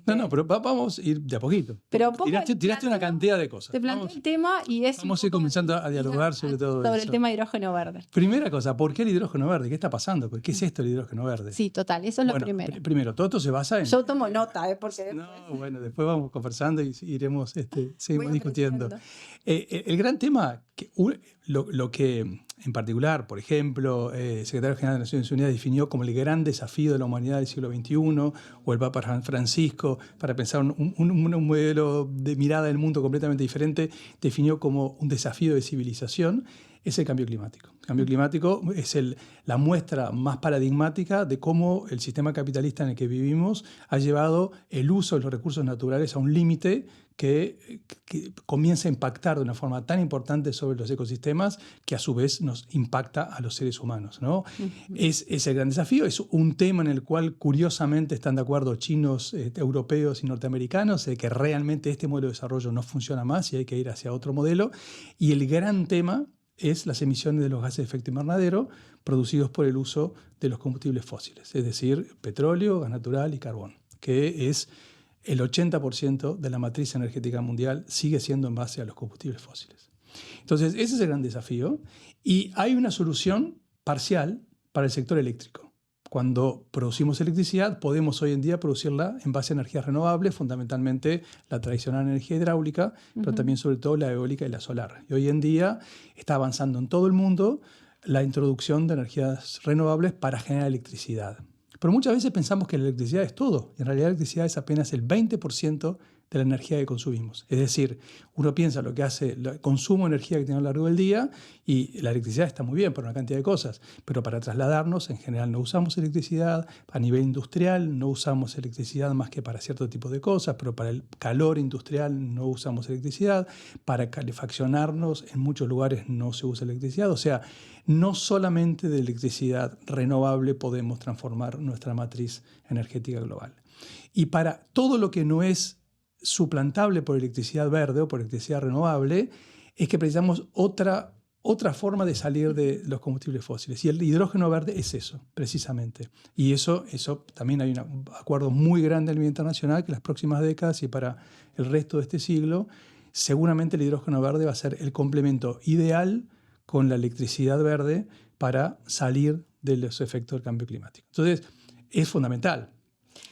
No, pero vamos a ir de a poquito. Pero Tiraste una cantidad de cosas. Te planteé el tema y es Vamos a ir comenzando a dialogar sobre todo sobre eso. el tema de hidrógeno verde. Primera cosa, ¿por qué el hidrógeno verde? ¿Qué está pasando? ¿Qué es esto el hidrógeno verde? Sí, total, eso es lo Bueno, primero. Primero, todo esto se basa en... Yo tomo nota, porque No, bueno, después vamos conversando y iremos, seguimos voy discutiendo. aprendiendo. El gran tema, lo que en particular, por ejemplo, el secretario general de Naciones Unidas definió como el gran desafío de la humanidad del siglo XXI, o el Papa Francisco, para pensar un modelo de mirada del mundo completamente diferente, definió como un desafío de civilización, es el cambio climático. El cambio climático es la muestra más paradigmática de cómo el sistema capitalista en el que vivimos ha llevado el uso de los recursos naturales a un límite que comienza a impactar de una forma tan importante sobre los ecosistemas que a su vez nos impacta a los seres humanos, ¿no? Es el gran desafío, es un tema en el cual curiosamente están de acuerdo chinos, europeos y norteamericanos, de que realmente este modelo de desarrollo no funciona más y hay que ir hacia otro modelo. Y el gran tema es las emisiones de los gases de efecto invernadero producidos por el uso de los combustibles fósiles, es decir, petróleo, gas natural y carbón, que es el 80% de la matriz energética mundial sigue siendo en base a los combustibles fósiles. Entonces, ese es el gran desafío y hay una solución parcial para el sector eléctrico. Cuando producimos electricidad, podemos hoy en día producirla en base a energías renovables, fundamentalmente la tradicional energía hidráulica, pero también sobre todo la eólica y la solar. Y hoy en día está avanzando en todo el mundo la introducción de energías renovables para generar electricidad. Pero muchas veces pensamos que la electricidad es todo. En realidad la electricidad es apenas el 20% de la energía que consumimos. Es decir, uno piensa lo que hace el consumo de energía que tiene a lo largo del día y la electricidad está muy bien para una cantidad de cosas, pero para trasladarnos en general no usamos electricidad, a nivel industrial no usamos electricidad más que para cierto tipo de cosas, pero para el calor industrial no usamos electricidad, para calefaccionarnos en muchos lugares no se usa electricidad, o sea, no solamente de electricidad renovable podemos transformar nuestra matriz energética global. Y para todo lo que no es suplantable por electricidad verde o por electricidad renovable, es que precisamos otra forma de salir de los combustibles fósiles. Y el hidrógeno verde es eso, precisamente. Y eso también hay un acuerdo muy grande a nivel internacional que en las próximas décadas y para el resto de este siglo, seguramente el hidrógeno verde va a ser el complemento ideal con la electricidad verde para salir de los efectos del cambio climático. Entonces, es fundamental.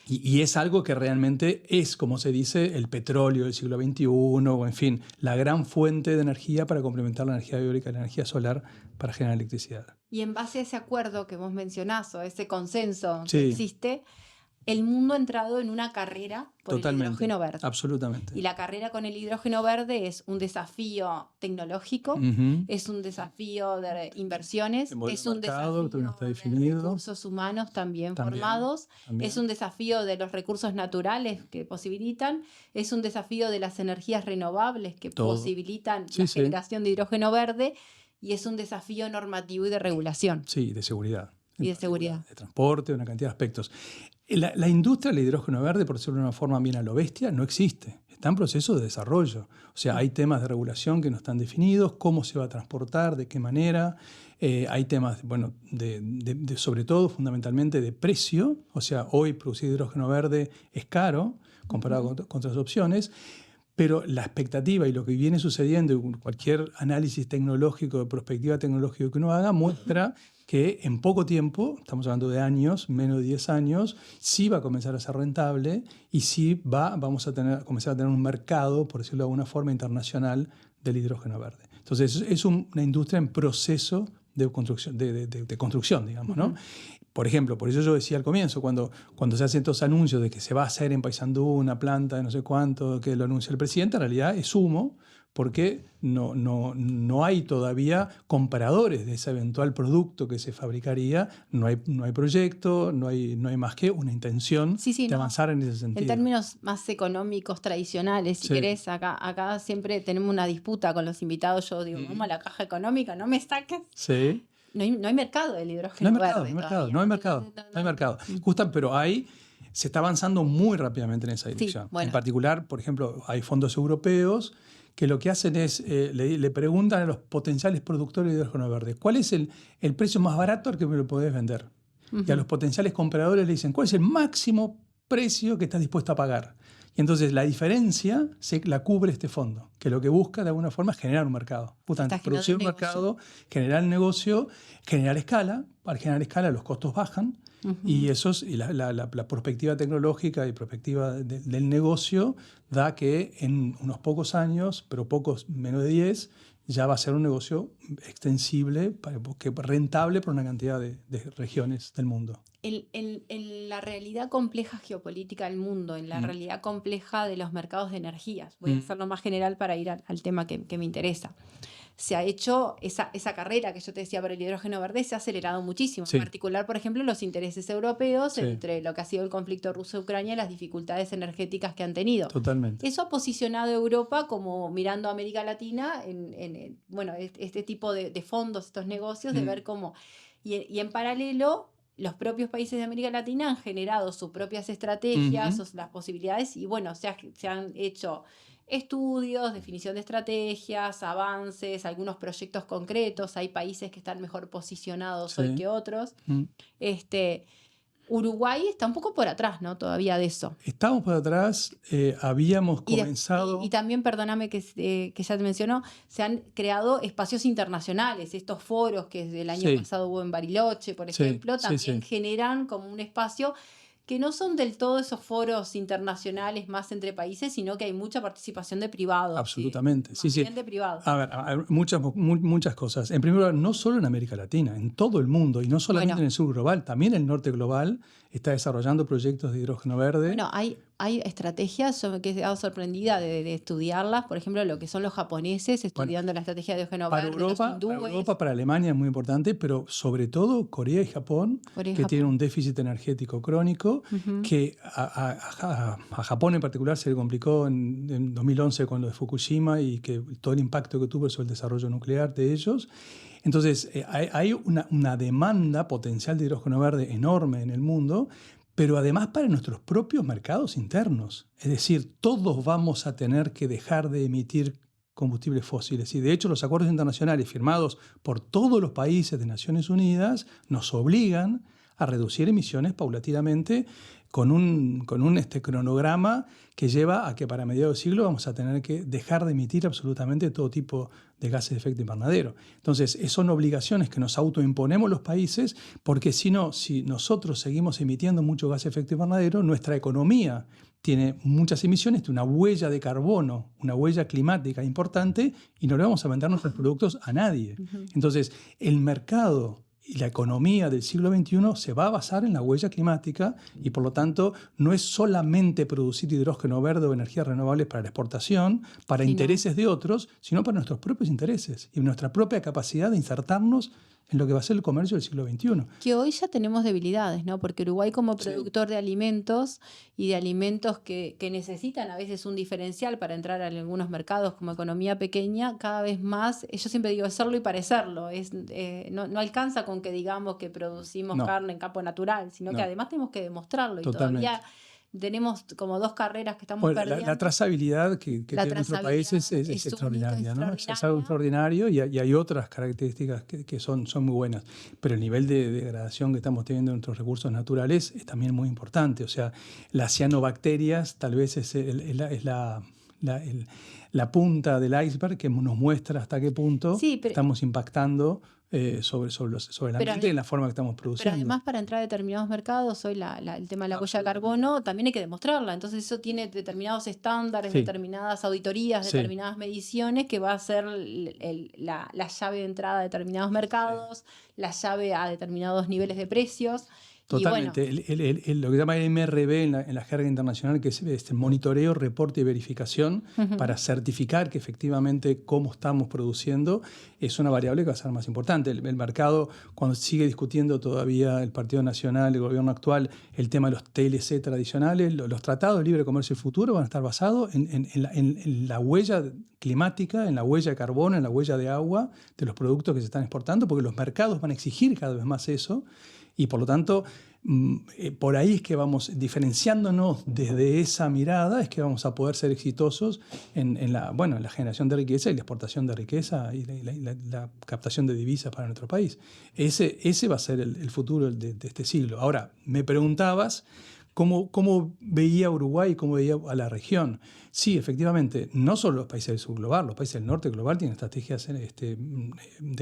Y es algo que realmente es, como se dice, el petróleo del siglo XXI, o en fin, la gran fuente de energía para complementar la energía eólica y la energía solar para generar electricidad. Y en base a ese acuerdo que vos mencionás, o ese consenso Sí. que existe, el mundo ha entrado en una carrera por Totalmente, el hidrógeno verde. absolutamente. Y la carrera con el hidrógeno verde es un desafío tecnológico, Ujú. es un desafío de inversiones, El modelo es un de mercado, desafío todavía no está de definido. recursos humanos también También, formados, también. es un desafío de los recursos naturales que posibilitan, es un desafío de las energías renovables que Todo. posibilitan Sí, la sí. generación de hidrógeno verde y es un desafío normativo y de regulación Sí, de seguridad. y de seguridad. De transporte, una cantidad de aspectos. La industria del hidrógeno verde, por decirlo de una forma bien a lo bestia, no existe. Está en proceso de desarrollo. O sea, hay temas de regulación que no están definidos, cómo se va a transportar, de qué manera. Hay temas, bueno, sobre todo, fundamentalmente, de precio. O sea, hoy producir hidrógeno verde es caro comparado con otras opciones. Pero la expectativa y lo que viene sucediendo, y cualquier análisis tecnológico, de perspectiva tecnológica que uno haga, muestra que en poco tiempo, estamos hablando de años, menos de 10 años, sí va a comenzar a ser rentable y sí vamos a comenzar a tener un mercado, por decirlo de alguna forma, internacional del hidrógeno verde. Entonces, es una industria en proceso de construcción, de construcción, digamos, ¿no? Por ejemplo, por eso yo decía al comienzo, cuando se hacen estos anuncios de que se va a hacer en Paysandú una planta de no sé cuánto, que lo anuncia el presidente, en realidad es humo, porque no hay todavía compradores de ese eventual producto que se fabricaría, no hay proyecto, no hay más que una intención de avanzar en ese sentido. En términos más económicos tradicionales, si querés, acá siempre tenemos una disputa con los invitados. Yo digo, vamos a la caja económica, no me saques. Sí. No hay mercado del hidrógeno verde. No hay mercado. Pero se está avanzando muy rápidamente en esa dirección. Sí, bueno. En particular, por ejemplo, hay fondos europeos que lo que hacen es, le preguntan a los potenciales productores de hidrógeno verde, ¿cuál es el precio más barato al que me lo podés vender? Y a los potenciales compradores le dicen, ¿cuál es el máximo precio que estás dispuesto a pagar? Y entonces la diferencia la cubre este fondo, que lo que busca de alguna forma es generar un mercado. Justamente, producir un mercado, generar el negocio, generar escala. Al generar escala los costos bajan y la perspectiva tecnológica y perspectiva del negocio da que en unos pocos años, pero menos de 10, ya va a ser un negocio extensible, rentable para una cantidad de regiones del mundo. En la realidad compleja geopolítica del mundo, en la realidad compleja de los mercados de energías, voy a hacerlo más general para ir al tema que me interesa. Se ha hecho esa carrera que yo te decía por el hidrógeno verde, se ha acelerado muchísimo. En particular, por ejemplo, los intereses europeos entre lo que ha sido el conflicto ruso-ucrania y las dificultades energéticas que han tenido. Totalmente. Eso ha posicionado a Europa como mirando a América Latina en este tipo de fondos, estos negocios, de ver cómo... Y en paralelo, los propios países de América Latina han generado sus propias estrategias, las posibilidades, y bueno, se han hecho estudios, definición de estrategias, avances, algunos proyectos concretos. Hay países que están mejor posicionados hoy que otros. Uruguay está un poco por atrás, ¿no? Todavía de eso. Estamos por atrás, habíamos comenzado... Y también, perdóname que ya te mencionó, se han creado espacios internacionales. Estos foros que el año pasado hubo en Bariloche, por ejemplo, también generan como un espacio que no son del todo esos foros internacionales más entre países, sino que hay mucha participación de privados. Absolutamente, sí. De privados. A ver, muchas cosas. En primer lugar, no solo en América Latina, en todo el mundo, y no solamente en el sur global, también el norte global está desarrollando proyectos de hidrógeno verde. Bueno, hay estrategias, yo me he quedado sorprendida de estudiarlas, por ejemplo, lo que son los japoneses estudiando la estrategia de hidrógeno verde, los hindúes. Para Europa, para Alemania es muy importante, pero sobre todo Corea y Japón, tienen un déficit energético crónico, que a Japón en particular se le complicó en 2011 con lo de Fukushima y que todo el impacto que tuvo sobre el desarrollo nuclear de ellos. Entonces, hay una demanda potencial de hidrógeno verde enorme en el mundo, pero además para nuestros propios mercados internos. Es decir, todos vamos a tener que dejar de emitir combustibles fósiles. Y de hecho, los acuerdos internacionales firmados por todos los países de Naciones Unidas nos obligan a reducir emisiones paulatinamente con un cronograma que lleva a que para mediados del siglo vamos a tener que dejar de emitir absolutamente todo tipo de gases de efecto invernadero. Entonces, son obligaciones que nos autoimponemos los países, porque si nosotros seguimos emitiendo mucho gas de efecto invernadero, nuestra economía tiene muchas emisiones, tiene una huella de carbono, una huella climática importante, y no le vamos a vender nuestros productos a nadie. Entonces, el mercado y la economía del siglo XXI se va a basar en la huella climática y, por lo tanto, no es solamente producir hidrógeno verde o energías renovables para la exportación, para intereses de otros, sino para nuestros propios intereses y nuestra propia capacidad de insertarnos en lo que va a ser el comercio del siglo XXI. Que hoy ya tenemos debilidades, ¿no? Porque Uruguay, como productor de alimentos y de alimentos que necesitan a veces un diferencial para entrar a algunos mercados como economía pequeña, cada vez más, yo siempre digo, es serlo y parecerlo. No alcanza con que digamos que producimos carne en campo natural, sino que además tenemos que demostrarlo. Totalmente. Y todavía tenemos como dos carreras que estamos perdiendo. La trazabilidad que tiene nuestro país es extraordinaria, ¿no? Es algo extraordinario y hay otras características que son muy buenas. Pero el nivel de degradación que estamos teniendo de nuestros recursos naturales es también muy importante. O sea, las cianobacterias tal vez es la punta del iceberg que nos muestra hasta qué punto Sí, pero- estamos impactando sobre el Pero ambiente y en la forma que estamos Pero produciendo. además para entrar a determinados mercados, hoy el tema de la huella de carbono también hay que demostrarla. Entonces eso tiene determinados estándares, Sí. determinadas auditorías, Sí. determinadas mediciones que va a ser la llave de entrada a determinados mercados, la llave a determinados niveles de precios. Y bueno, Totalmente. Lo que se llama MRB en la jerga internacional, que es el monitoreo, reporte y verificación Ujú. para certificar que efectivamente cómo estamos produciendo, es una variable que va a ser más importante. El mercado, cuando sigue discutiendo todavía el Partido Nacional, el gobierno actual, el tema de los TLC tradicionales, los tratados de libre comercio del futuro van a estar basados en la huella climática, en la huella de carbono, en la huella de agua de los productos que se están exportando, porque los mercados van a exigir cada vez más eso. Y por lo tanto, por ahí es que vamos diferenciándonos desde esa mirada, es que vamos a poder ser exitosos en la generación de riqueza y la exportación de riqueza y la captación de divisas para nuestro país. Ese va a ser el futuro de este siglo. Ahora, me preguntabas cómo veía Uruguay y cómo veía a la región. Sí, efectivamente, no solo los países del sur global, los países del norte global tienen estrategias de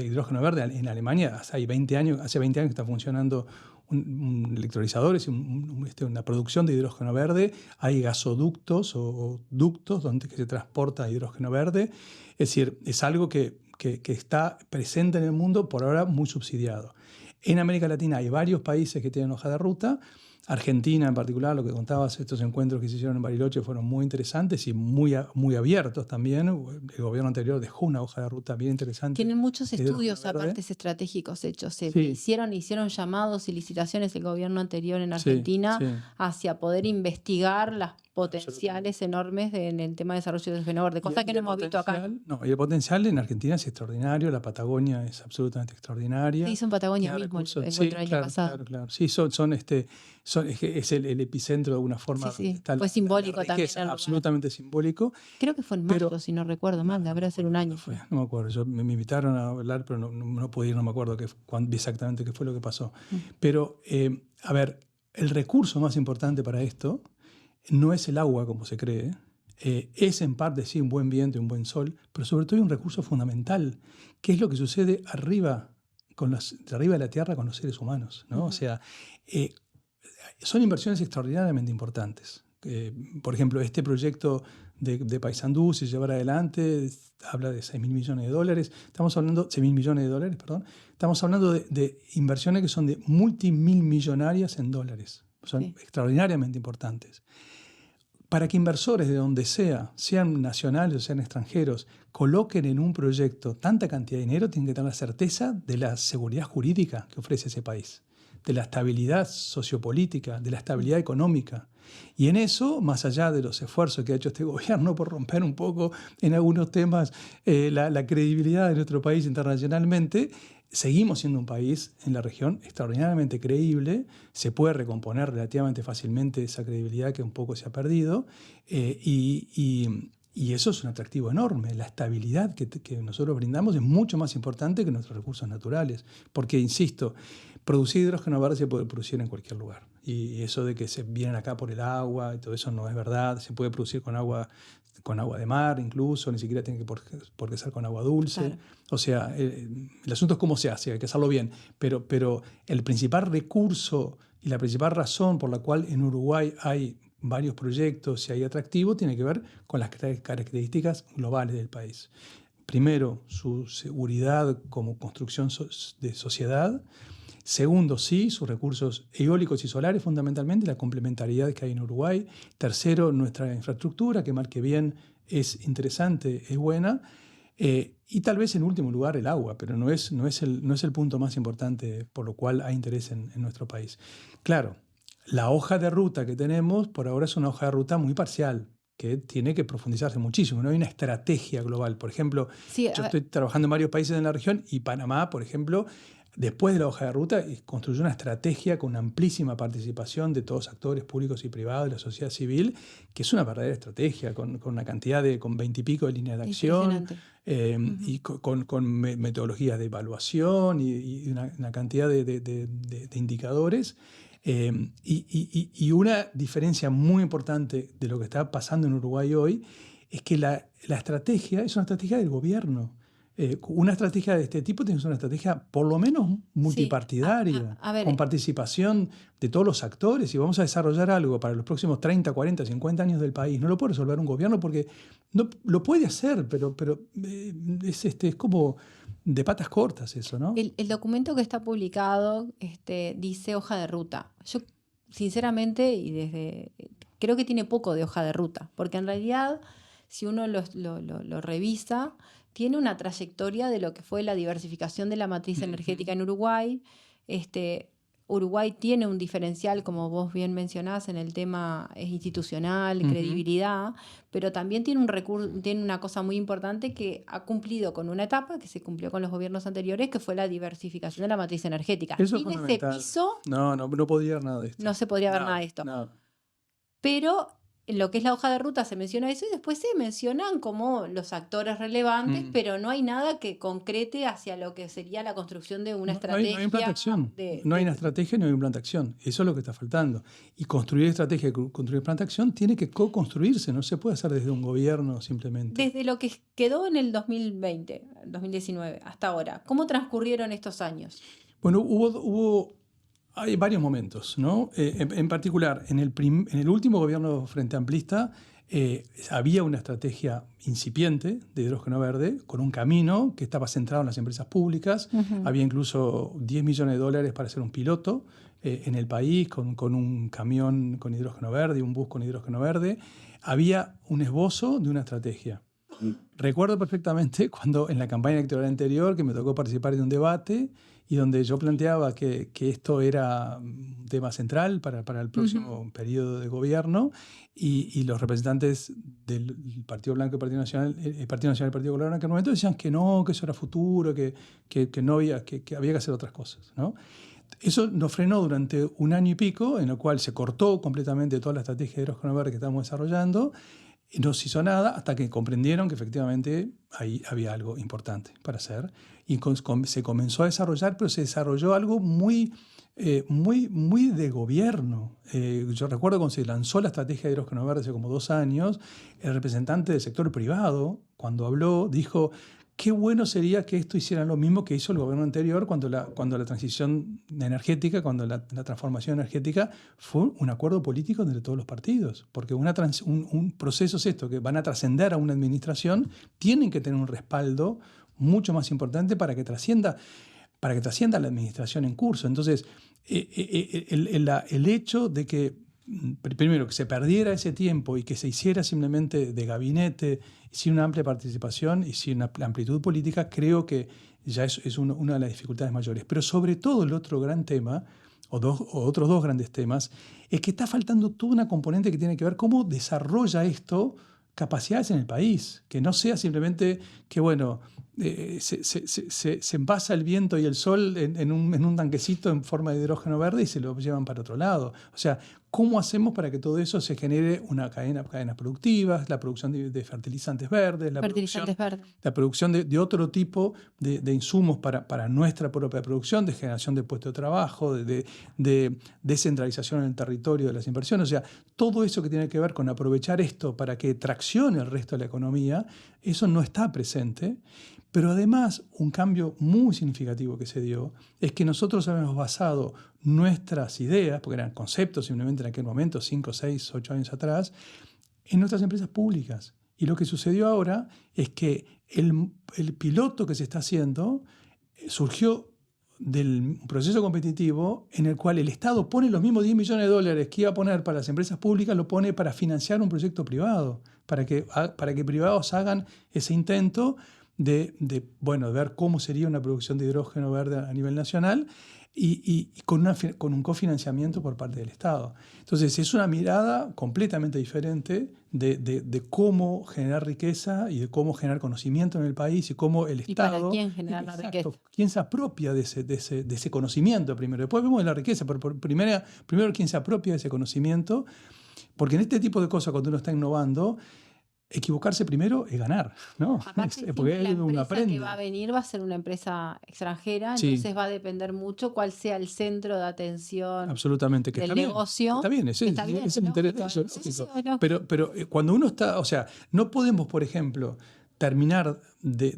hidrógeno verde. En Alemania hace 20 años que está funcionando un electrolizadores y una producción de hidrógeno verde. Hay gasoductos o ductos donde que se transporta hidrógeno verde. Es decir, es algo que está presente en el mundo, por ahora muy subsidiado. En América Latina hay varios países que tienen hoja de ruta. Argentina en particular, lo que contabas, estos encuentros que se hicieron en Bariloche fueron muy interesantes y muy abiertos también. El gobierno anterior dejó una hoja de ruta bien interesante. tienen muchos de hidrógeno estudios verde. aparte estratégicos hechos. Se Sí. hicieron llamados y licitaciones el gobierno anterior en Sí, Argentina sí. hacia poder investigar las potenciales enormes en el tema de desarrollo de hidrógeno verde, cosa que no hemos visto acá. No, y el potencial en Argentina es extraordinario, la Patagonia es absolutamente extraordinaria. Se hizo en Patagonia Tiene mismo el recursos. encuentro el año claro, pasado. Claro. Sí, es el epicentro de alguna forma. Sí, sí. Está Fue simbólico riqueza, también el lugar. absolutamente simbólico. Creo que fue en mayo, si no recuerdo mal, habrá ser un año. No me acuerdo, me invitaron a hablar, pero no pude ir, no me acuerdo exactamente qué fue lo que pasó. Pero, a ver, el recurso más importante para esto no es el agua, como se cree. Es en parte, sí, un buen viento y un buen sol, pero sobre todo hay un recurso fundamental, que es lo que sucede arriba de la Tierra con los seres humanos, ¿no? O sea, son inversiones extraordinariamente importantes. Por ejemplo, este proyecto de Paysandú, si se llevara adelante, habla de 6.000 millones de dólares. 6.000 millones de dólares, perdón. Estamos hablando de inversiones que son de multimillonarias en dólares. Son extraordinariamente importantes. Para que inversores de donde sea, sean nacionales o sean extranjeros, coloquen en un proyecto tanta cantidad de dinero, tienen que tener la certeza de la seguridad jurídica que ofrece ese país, de la estabilidad sociopolítica, de la estabilidad económica. Y en eso, más allá de los esfuerzos que ha hecho este gobierno por romper un poco en algunos temas la credibilidad de nuestro país internacionalmente, seguimos siendo un país en la región extraordinariamente creíble. Se puede recomponer relativamente fácilmente esa credibilidad que un poco se ha perdido. Y eso es un atractivo enorme. La estabilidad que nosotros brindamos es mucho más importante que nuestros recursos naturales. Porque, insisto, producir hidrógeno verde se puede producir en cualquier lugar. Y eso de que se vienen acá por el agua y todo eso no es verdad. Se puede producir con agua de mar incluso, ni siquiera tiene que por qué ser con agua dulce. Claro. O sea, el asunto es cómo se hace, hay que hacerlo bien. Pero el principal recurso y la principal razón por la cual en Uruguay hay varios proyectos y hay atractivo tiene que ver con las características globales del país. Primero, su seguridad como construcción de sociedad. Segundo, sí, sus recursos eólicos y solares fundamentalmente, la complementariedad que hay en Uruguay. Tercero, nuestra infraestructura, que mal que bien es interesante, es buena. Y tal vez en último lugar el agua, pero no es el punto más importante por lo cual hay interés en nuestro país. Claro, la hoja de ruta que tenemos por ahora es una hoja de ruta muy parcial, que tiene que profundizarse muchísimo. No hay una estrategia global. Por ejemplo, yo estoy trabajando en varios países en la región y Panamá, por ejemplo, después de la hoja de ruta, construyó una estrategia con una amplísima participación de todos los actores públicos y privados, de la sociedad civil, que es una verdadera estrategia, con una cantidad con 20 y pico de líneas de acción, y con metodologías de evaluación y una cantidad de indicadores. Y una diferencia muy importante de lo que está pasando en Uruguay hoy es que la estrategia es una estrategia del gobierno. Una estrategia de este tipo tiene que ser una estrategia por lo menos multipartidaria, a ver, con participación de todos los actores. Y vamos a desarrollar algo para los próximos 30, 40, 50 años del país. No lo puede resolver un gobierno porque no, lo puede hacer, pero es como de patas cortas eso, ¿no? el documento que está publicado dice hoja de ruta. Yo, sinceramente, creo que tiene poco de hoja de ruta, porque en realidad, si uno lo revisa, tiene una trayectoria de lo que fue la diversificación de la matriz energética en Uruguay. Uruguay tiene un diferencial, como vos bien mencionás, en el tema institucional, credibilidad, pero también tiene una cosa muy importante que ha cumplido con una etapa que se cumplió con los gobiernos anteriores, que fue la diversificación de la matriz energética. Eso es Sin ese fundamental. piso No podía haber nada de esto. no se podría ver nada de esto. No. Pero en lo que es la hoja de ruta se menciona eso y después se mencionan como los actores relevantes, pero no hay nada que concrete hacia lo que sería la construcción de una estrategia. No hay un plan de acción. No hay una estrategia, no hay un plan de acción. Eso es lo que está faltando. Y construir estrategia y construir plan de acción tiene que co-construirse. No se puede hacer desde un gobierno simplemente. Desde lo que quedó en el 2020, 2019, hasta ahora, ¿cómo transcurrieron estos años? Bueno, hay varios momentos, ¿no? En particular, en el último gobierno frente amplista había una estrategia incipiente de hidrógeno verde con un camino que estaba centrado en las empresas públicas. Había incluso $10 millones para hacer un piloto en el país con un camión con hidrógeno verde y un bus con hidrógeno verde. Había un esbozo de una estrategia. Recuerdo perfectamente cuando en la campaña electoral anterior que me tocó participar de un debate y donde yo planteaba que esto era un tema central para el próximo periodo de gobierno y los representantes del Partido Blanco y Partido Nacional, el Partido Nacional y el Partido Colorado en aquel momento decían que no, que eso era futuro, que no había, que había que hacer otras cosas, ¿no? Eso nos frenó durante un año y pico, en lo cual se cortó completamente toda la estrategia de hidrógeno verde que estábamos desarrollando. Y no se hizo nada hasta que comprendieron que efectivamente ahí había algo importante para hacer. Y se comenzó a desarrollar, pero se desarrolló algo muy de gobierno. Yo recuerdo cuando se lanzó la estrategia de hidrógeno verde hace como 2 años, el representante del sector privado, cuando habló, dijo: qué bueno sería que esto hiciera lo mismo que hizo el gobierno anterior cuando la transición energética, cuando la transformación energética fue un acuerdo político entre todos los partidos. Porque un proceso es esto, que van a trascender a una administración, tienen que tener un respaldo mucho más importante para que trascienda la administración en curso. Entonces, el hecho de que, primero, que se perdiera ese tiempo y que se hiciera simplemente de gabinete, sin una amplia participación y sin una amplitud política, creo que ya es una de las dificultades mayores. Pero sobre todo el otro gran tema, o otros 2 grandes temas, es que está faltando toda una componente que tiene que ver cómo desarrolla esto capacidades en el país, que no sea simplemente que, bueno, se envasa el viento y el sol en un tanquecito en forma de hidrógeno verde y se lo llevan para otro lado. O sea, ¿cómo hacemos para que todo eso se genere una cadenas productivas, la producción de fertilizantes verdes, la producción de otro tipo de insumos para nuestra propia producción, de generación de puestos de trabajo, de descentralización en el territorio de las inversiones? O sea, todo eso que tiene que ver con aprovechar esto para que traccione el resto de la economía, eso no está presente. Pero además, un cambio muy significativo que se dio es que nosotros habíamos basado nuestras ideas, porque eran conceptos simplemente en aquel momento, 5, 6, 8 años atrás, en nuestras empresas públicas. Y lo que sucedió ahora es que el piloto que se está haciendo surgió del proceso competitivo en el cual el Estado pone los mismos $10 millones que iba a poner para las empresas públicas, lo pone para financiar un proyecto privado, para que privados hagan ese intento de ver cómo sería una producción de hidrógeno verde a nivel nacional y con un cofinanciamiento por parte del Estado. Entonces, es una mirada completamente diferente de cómo generar riqueza y de cómo generar conocimiento en el país y cómo el Estado... ¿Y para quién generar la riqueza? ¿Quién se apropia de ese conocimiento primero? Después vemos la riqueza, pero primero quién se apropia de ese conocimiento, porque en este tipo de cosas, cuando uno está innovando, equivocarse primero es ganar, ¿no? Aparte, Porque la uno empresa aprende. que va a venir va a ser una empresa extranjera, Sí. entonces va a depender mucho cuál sea el centro de atención Absolutamente, que del está bien. negocio. Está bien, ese Está bien, es el interés de lógico. eso, Sí, sí, lógico. lógico. Pero cuando uno está, o sea, no podemos, por ejemplo, terminar de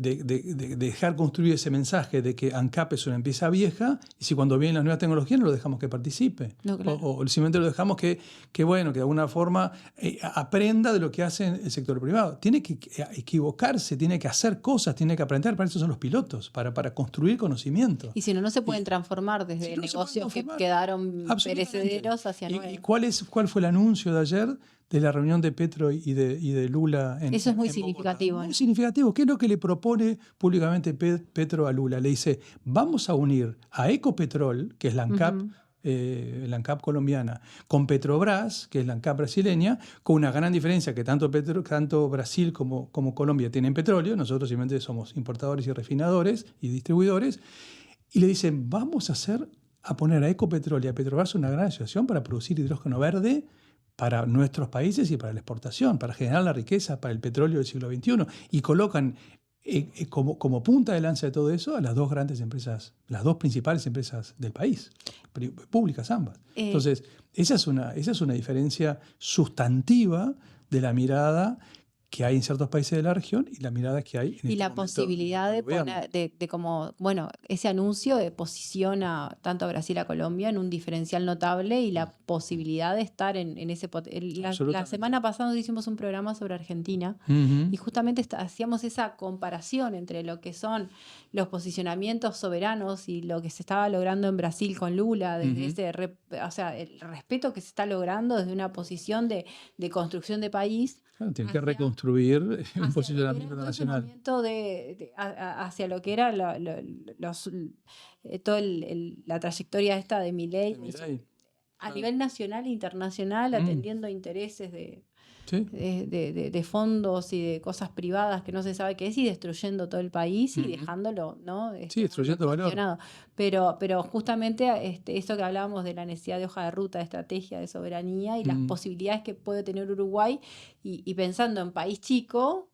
dejar construir ese mensaje de que ANCAP es una empresa vieja y si cuando vienen las nuevas tecnologías no lo dejamos que participe. No, claro. O simplemente lo dejamos que bueno, que de alguna forma aprenda de lo que hace el sector privado. Tiene que equivocarse, tiene que hacer cosas, tiene que aprender. Para eso son los pilotos, para construir conocimiento. Y si no, no se pueden transformar desde Si no, se negocios pueden que transformar. quedaron Absolutamente. perecederos hacia ¿Y nuevos. cuál fue el anuncio de ayer de la reunión de Petro y de Lula en Eso es muy en Bogotá? significativo, Muy ¿no? significativo. ¿Qué es lo que le propone públicamente Petro a Lula? Le dice, vamos a unir a Ecopetrol, que es la ANCAP, Ujú. la ANCAP colombiana, con Petrobras, que es la ANCAP brasileña, con una gran diferencia que tanto Brasil como Colombia tienen petróleo, nosotros simplemente somos importadores y refinadores y distribuidores, y le dicen, vamos a poner a Ecopetrol y a Petrobras una gran asociación para producir hidrógeno verde para nuestros países y para la exportación, para generar la riqueza para el petróleo del siglo XXI. Y colocan como punta de lanza de todo eso a las dos grandes empresas, las dos principales empresas del país, públicas ambas. Entonces, esa es una diferencia sustantiva de la mirada que hay en ciertos países de la región y la mirada que hay en Y este la momento posibilidad del de gobierno. poner, de como, bueno, ese anuncio posiciona tanto a Brasil a Colombia en un diferencial notable y la posibilidad de estar en ese... La Absolutamente. semana pasada nos hicimos un programa sobre Argentina Ujú. y justamente hacíamos esa comparación entre lo que son los posicionamientos soberanos y lo que se estaba logrando en Brasil con Lula, desde Ujú. o sea, el respeto que se está logrando desde una posición de construcción de país. Claro, tiene que hacia- reconstruir un hacia lo que era posicionamiento el nacional. posicionamiento hacia lo que era toda la trayectoria esta de Milei Milei. a nivel nacional e internacional, atendiendo intereses Sí. de fondos y de cosas privadas que no se sabe qué es y destruyendo todo el país y Ujú. dejándolo, ¿no? Sí, destruyendo valor. cuestionado. Pero justamente esto que hablábamos de la necesidad de hoja de ruta, de estrategia, de soberanía y las Mm. posibilidades que puede tener Uruguay y pensando en país chico,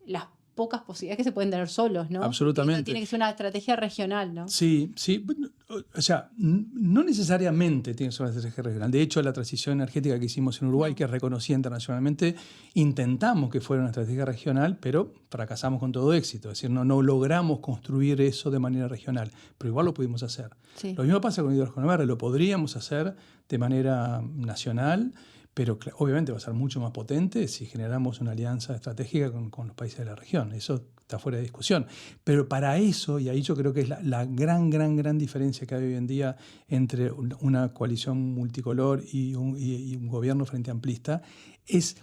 las pocas posibilidades que se pueden tener solos, ¿no? Absolutamente. Tiene que ser una estrategia regional, ¿no? Sí, sí. Bueno, o sea, no necesariamente tiene que ser una estrategia regional. De hecho, la transición energética que hicimos en Uruguay, No. que es reconocida internacionalmente, intentamos que fuera una estrategia regional, pero fracasamos con todo éxito. Es decir, no logramos construir eso de manera regional, pero igual lo pudimos hacer. Sí. Lo mismo pasa con hidrógeno verde, lo podríamos hacer de manera nacional, pero obviamente va a ser mucho más potente si generamos una alianza estratégica con los países de la región. Eso está fuera de discusión. Pero para eso, y ahí yo creo que es la gran diferencia que hay hoy en día entre una coalición multicolor y un gobierno frente amplista, es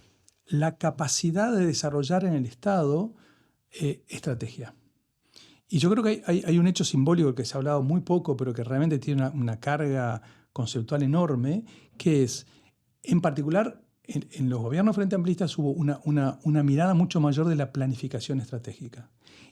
la capacidad de desarrollar en el Estado estrategia. Y yo creo que hay un hecho simbólico del que se ha hablado muy poco, pero que realmente tiene una carga conceptual enorme, que es, en particular, en los gobiernos frente amplistas hubo una mirada mucho mayor de la planificación estratégica.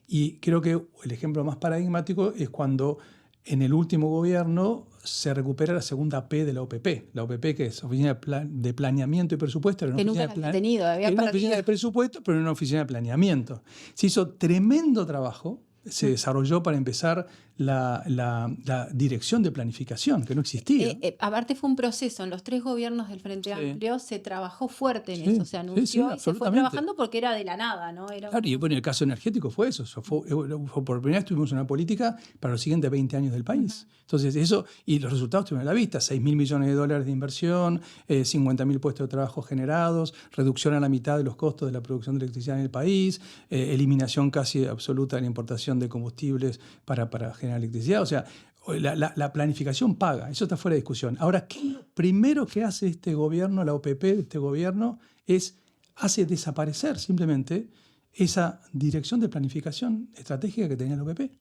Y creo que el ejemplo más paradigmático es cuando en el último gobierno se recupera la segunda P de la OPP. La OPP, que es Oficina de Planeamiento y Presupuesto, era una Que nunca oficina la había tenido, había era una oficina perdido. de presupuesto, pero era una oficina de planeamiento. Se hizo tremendo trabajo. Se desarrolló para empezar la dirección de planificación, que no existía. Aparte fue un proceso, en los 3 gobiernos del Frente Sí. Amplio se trabajó fuerte en Sí, eso, se anunció y se fue absolutamente. trabajando porque era de la nada, ¿no? Era Claro, y bueno, el caso energético fue eso. Por primera vez tuvimos una política para los siguientes 20 años del país. Entonces, eso, y los resultados tuvieron a la vista: $6.000 millones de inversión, 50.000 puestos de trabajo generados, reducción a la mitad de los costos de la producción de electricidad en el país, eliminación casi absoluta de la importación de combustibles para generar electricidad. O sea, la planificación paga, eso está fuera de discusión. Ahora, ¿qué es lo primero que hace este gobierno, la OPP de este gobierno? Hace desaparecer simplemente esa dirección de planificación estratégica que tenía la OPP.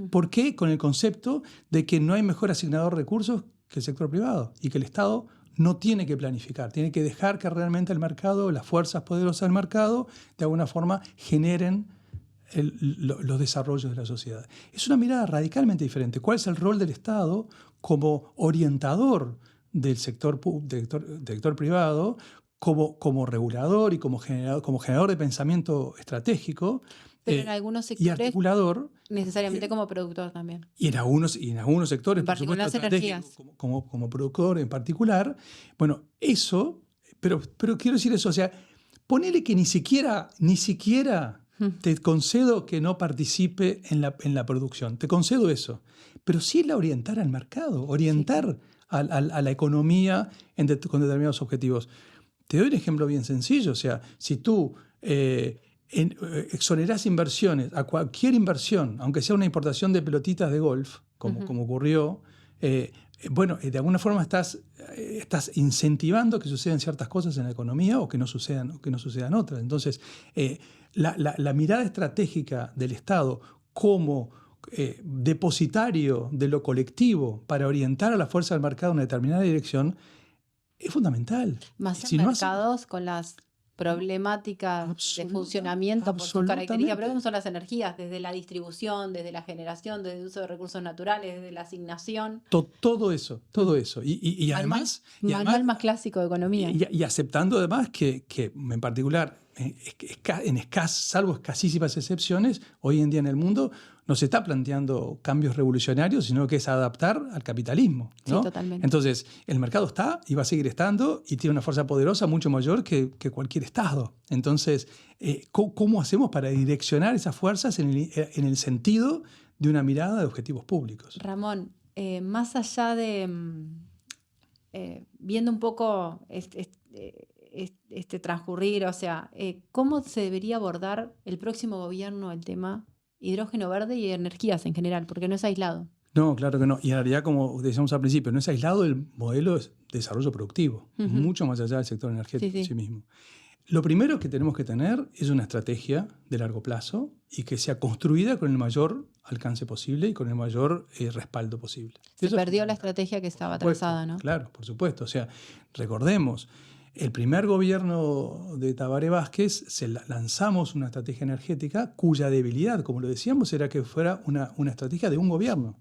¿Por qué? Con el concepto de que no hay mejor asignador de recursos que el sector privado y que el Estado no tiene que planificar, tiene que dejar que realmente el mercado, las fuerzas poderosas del mercado, de alguna forma generen los desarrollos de la sociedad. Es una mirada radicalmente diferente. ¿Cuál es el rol del Estado como orientador del sector privado? como regulador y como generador de pensamiento estratégico, Pero en algunos y sectores articulador, necesariamente como productor también. y en algunos sectores, En particular por supuesto, las energías. estratégico, como productor en particular. Bueno, eso, pero quiero decir eso, o sea, ponele que ni siquiera te concedo que no participe en la producción, te concedo eso, pero sí la orientar al mercado, orientar a la economía con determinados objetivos. Te doy un ejemplo bien sencillo, o sea, si tú exonerás inversiones, a cualquier inversión, aunque sea una importación de pelotitas de golf, como ocurrió, bueno, de alguna forma estás incentivando que sucedan ciertas cosas en la economía o que no sucedan otras. Entonces, la mirada estratégica del Estado como depositario de lo colectivo para orientar a la fuerza del mercado en una determinada dirección es fundamental. Más Si en no mercados con las problemáticas de funcionamiento por sus características. Pero ¿cómo son las energías? Desde la distribución, desde la generación, desde el uso de recursos naturales, desde la asignación. Todo eso. Y además... Manual más clásico de economía. Y aceptando además que en particular, salvo escasísimas excepciones, hoy en día en el mundo no se está planteando cambios revolucionarios, sino que es adaptar al capitalismo, ¿no? Sí, totalmente. Entonces, el mercado está y va a seguir estando y tiene una fuerza poderosa mucho mayor que cualquier Estado. Entonces, ¿cómo hacemos para direccionar esas fuerzas en el sentido de una mirada de objetivos públicos? Ramón, más allá de viendo un poco este transcurrir, o sea, ¿cómo se debería abordar el próximo gobierno el tema hidrógeno verde y energías en general? Porque no es aislado. No, claro que no. Y en realidad, como decíamos al principio, no es aislado del modelo de desarrollo productivo, mucho más allá del sector energético en sí mismo. Lo primero que tenemos que tener es una estrategia de largo plazo y que sea construida con el mayor alcance posible y con el mayor respaldo posible. Se perdió la estrategia que estaba trazada, ¿no? Claro, por supuesto. O sea, recordemos, el primer gobierno de Tabaré Vázquez lanzamos una estrategia energética cuya debilidad, como lo decíamos, era que fuera una estrategia de un gobierno.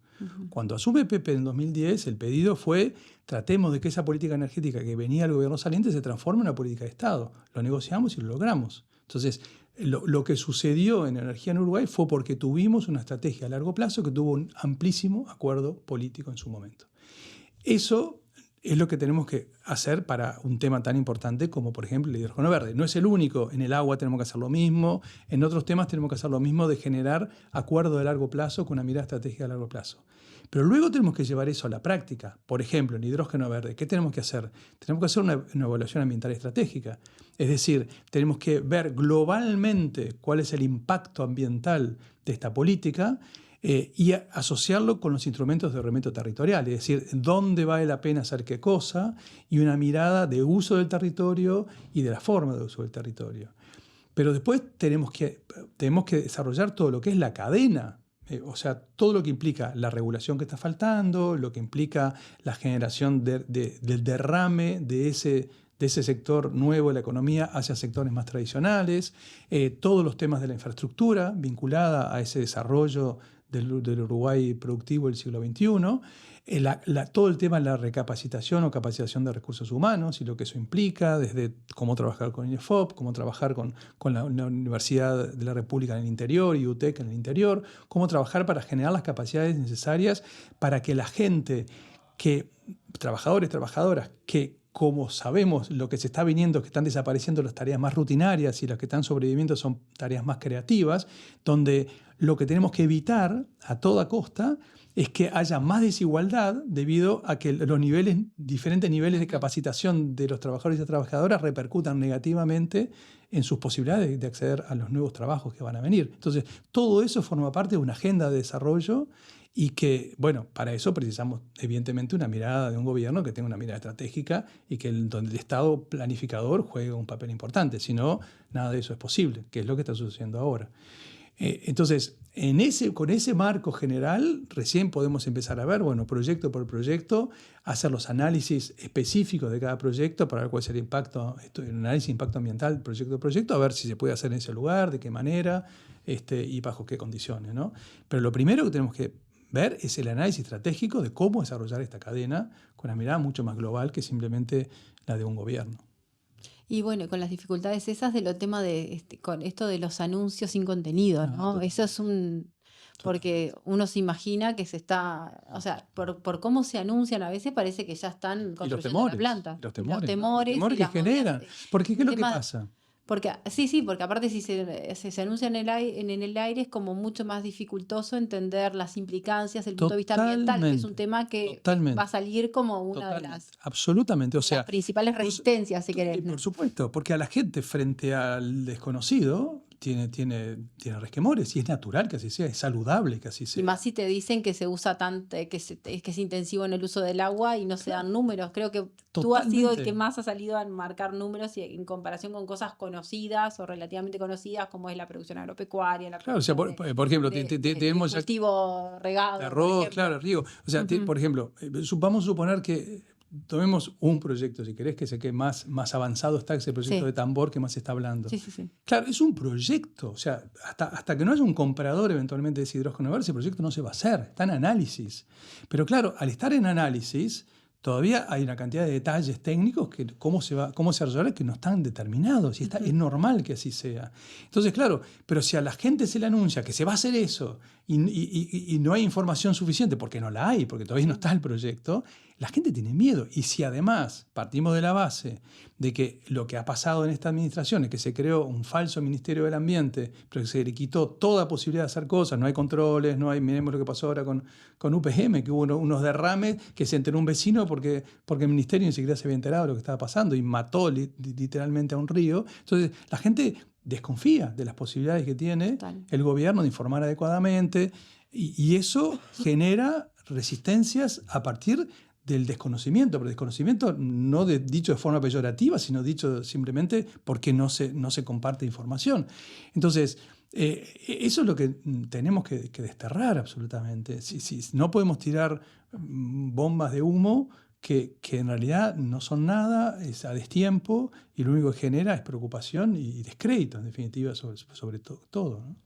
Cuando asume Pepe en 2010, el pedido fue: tratemos de que esa política energética que venía del gobierno saliente se transforme en una política de Estado. Lo negociamos y lo logramos. Entonces, lo que sucedió en energía en Uruguay fue porque tuvimos una estrategia a largo plazo que tuvo un amplísimo acuerdo político en su momento. Eso es lo que tenemos que hacer para un tema tan importante como, por ejemplo, el hidrógeno verde. No es el único. En el agua tenemos que hacer lo mismo. En otros temas tenemos que hacer lo mismo, de generar acuerdos de largo plazo con una mirada estratégica a largo plazo. Pero luego tenemos que llevar eso a la práctica. Por ejemplo, en hidrógeno verde, ¿qué tenemos que hacer? Tenemos que hacer una evaluación ambiental estratégica. Es decir, tenemos que ver globalmente cuál es el impacto ambiental de esta política y asociarlo con los instrumentos de ordenamiento territorial, es decir, dónde vale la pena hacer qué cosa, y una mirada de uso del territorio y de la forma de uso del territorio. Pero después tenemos que desarrollar todo lo que es la cadena, o sea, todo lo que implica la regulación que está faltando, lo que implica la generación del derrame de ese sector nuevo de la economía hacia sectores más tradicionales, todos los temas de la infraestructura vinculada a ese desarrollo del Uruguay productivo del siglo XXI, todo el tema de la recapacitación o capacitación de recursos humanos y lo que eso implica, desde cómo trabajar con INEFOP, cómo trabajar con la Universidad de la República en el interior y UTEC en el interior, cómo trabajar para generar las capacidades necesarias para que la gente, trabajadores, trabajadoras, que como sabemos lo que se está viniendo es que están desapareciendo las tareas más rutinarias y las que están sobreviviendo son tareas más creativas, donde lo que tenemos que evitar a toda costa es que haya más desigualdad debido a que diferentes niveles de capacitación de los trabajadores y las trabajadoras repercutan negativamente en sus posibilidades de acceder a los nuevos trabajos que van a venir. Entonces, todo eso forma parte de una agenda de desarrollo y que, bueno, para eso precisamos evidentemente una mirada de un gobierno que tenga una mirada estratégica y donde el Estado planificador juegue un papel importante. Si no, nada de eso es posible, que es lo que está sucediendo ahora. Entonces, con ese marco general, recién podemos empezar a ver, bueno, proyecto por proyecto, hacer los análisis específicos de cada proyecto para ver cuál es el impacto, el análisis de impacto ambiental proyecto a proyecto, a ver si se puede hacer en ese lugar, de qué manera y bajo qué condiciones, ¿no? Pero lo primero que tenemos que ver es el análisis estratégico de cómo desarrollar esta cadena con una mirada mucho más global que simplemente la de un gobierno. Y bueno, con las dificultades esas de lo tema de con esto de los anuncios sin contenido, ¿no? Eso es porque uno se imagina que se está, o sea, por cómo se anuncian a veces parece que ya están construyendo la planta. Los temores y que las generan. movidas. Porque ¿qué es lo que Tema- pasa? Porque, porque aparte si se anuncia en el aire es como mucho más dificultoso entender las implicancias, el punto de vista ambiental, que es un tema que Totalmente. va a salir como una de las Absolutamente. O sea, las principales resistencias, si querés. y por supuesto, porque a la gente frente al desconocido tiene resquemores y es natural que así sea, es saludable que así sea. Y más si te dicen que se usa tanto, que es intensivo en el uso del agua y no se dan números. Creo que tú has sido el Totalmente. que más ha salido a marcar números y en comparación con cosas conocidas o relativamente conocidas como es la producción agropecuaria, la Claro, o sea, producción por ejemplo, de tenemos ya cultivo regado. de por arroz, ejemplo. claro, riego. O sea, por ejemplo, vamos a suponer que tomemos un proyecto, si querés, que sé que más avanzado está ese proyecto Sí. de tambor que más se está hablando. Sí, sí, sí. Claro, es un proyecto. O sea, hasta que no haya un comprador eventualmente de ese hidrógeno verde, ese proyecto no se va a hacer. Está en análisis. Pero claro, al estar en análisis, todavía hay una cantidad de detalles técnicos que cómo se resolverá que no están determinados. Y es normal que así sea. Entonces, claro, pero si a la gente se le anuncia que se va a hacer eso y no hay información suficiente, porque no la hay, porque todavía no está el proyecto, la gente tiene miedo. Y si además partimos de la base de que lo que ha pasado en esta administración es que se creó un falso Ministerio del Ambiente, pero que se le quitó toda posibilidad de hacer cosas, no hay controles, miremos lo que pasó ahora con UPGM, que hubo unos derrames que se enteró un vecino porque el Ministerio ni siquiera se había enterado de lo que estaba pasando y mató literalmente a un río. Entonces la gente desconfía de las posibilidades que tiene el gobierno de informar adecuadamente y eso genera resistencias a partir del desconocimiento, pero desconocimiento no dicho de forma peyorativa, sino dicho simplemente porque no se comparte información. Entonces, eso es lo que tenemos que desterrar absolutamente. Si no podemos tirar bombas de humo que en realidad no son nada, es a destiempo, y lo único que genera es preocupación y descrédito, en definitiva, sobre todo, ¿no?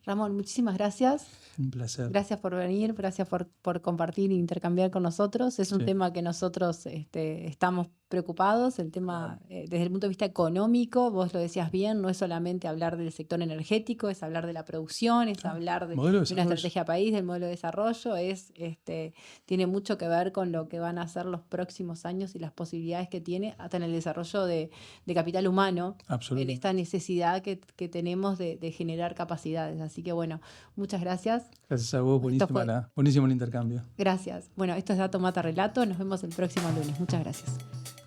Ramón, muchísimas gracias. Un placer. Gracias por venir, gracias por compartir e intercambiar con nosotros. Es un Sí. tema que nosotros estamos preocupados, el tema desde el punto de vista económico, vos lo decías bien, no es solamente hablar del sector energético, es hablar de la producción, es hablar de Modelo de una desarrollo. estrategia país, del modelo de desarrollo, tiene mucho que ver con lo que van a ser los próximos años y las posibilidades que tiene hasta en el desarrollo de capital humano, en Absolutamente. esta necesidad que tenemos de generar capacidades. Así que bueno, muchas gracias. Gracias a vos, fue- buenísimo el intercambio. Gracias. Bueno, esto es Dato Mata Relato. Nos vemos el próximo lunes. Muchas gracias.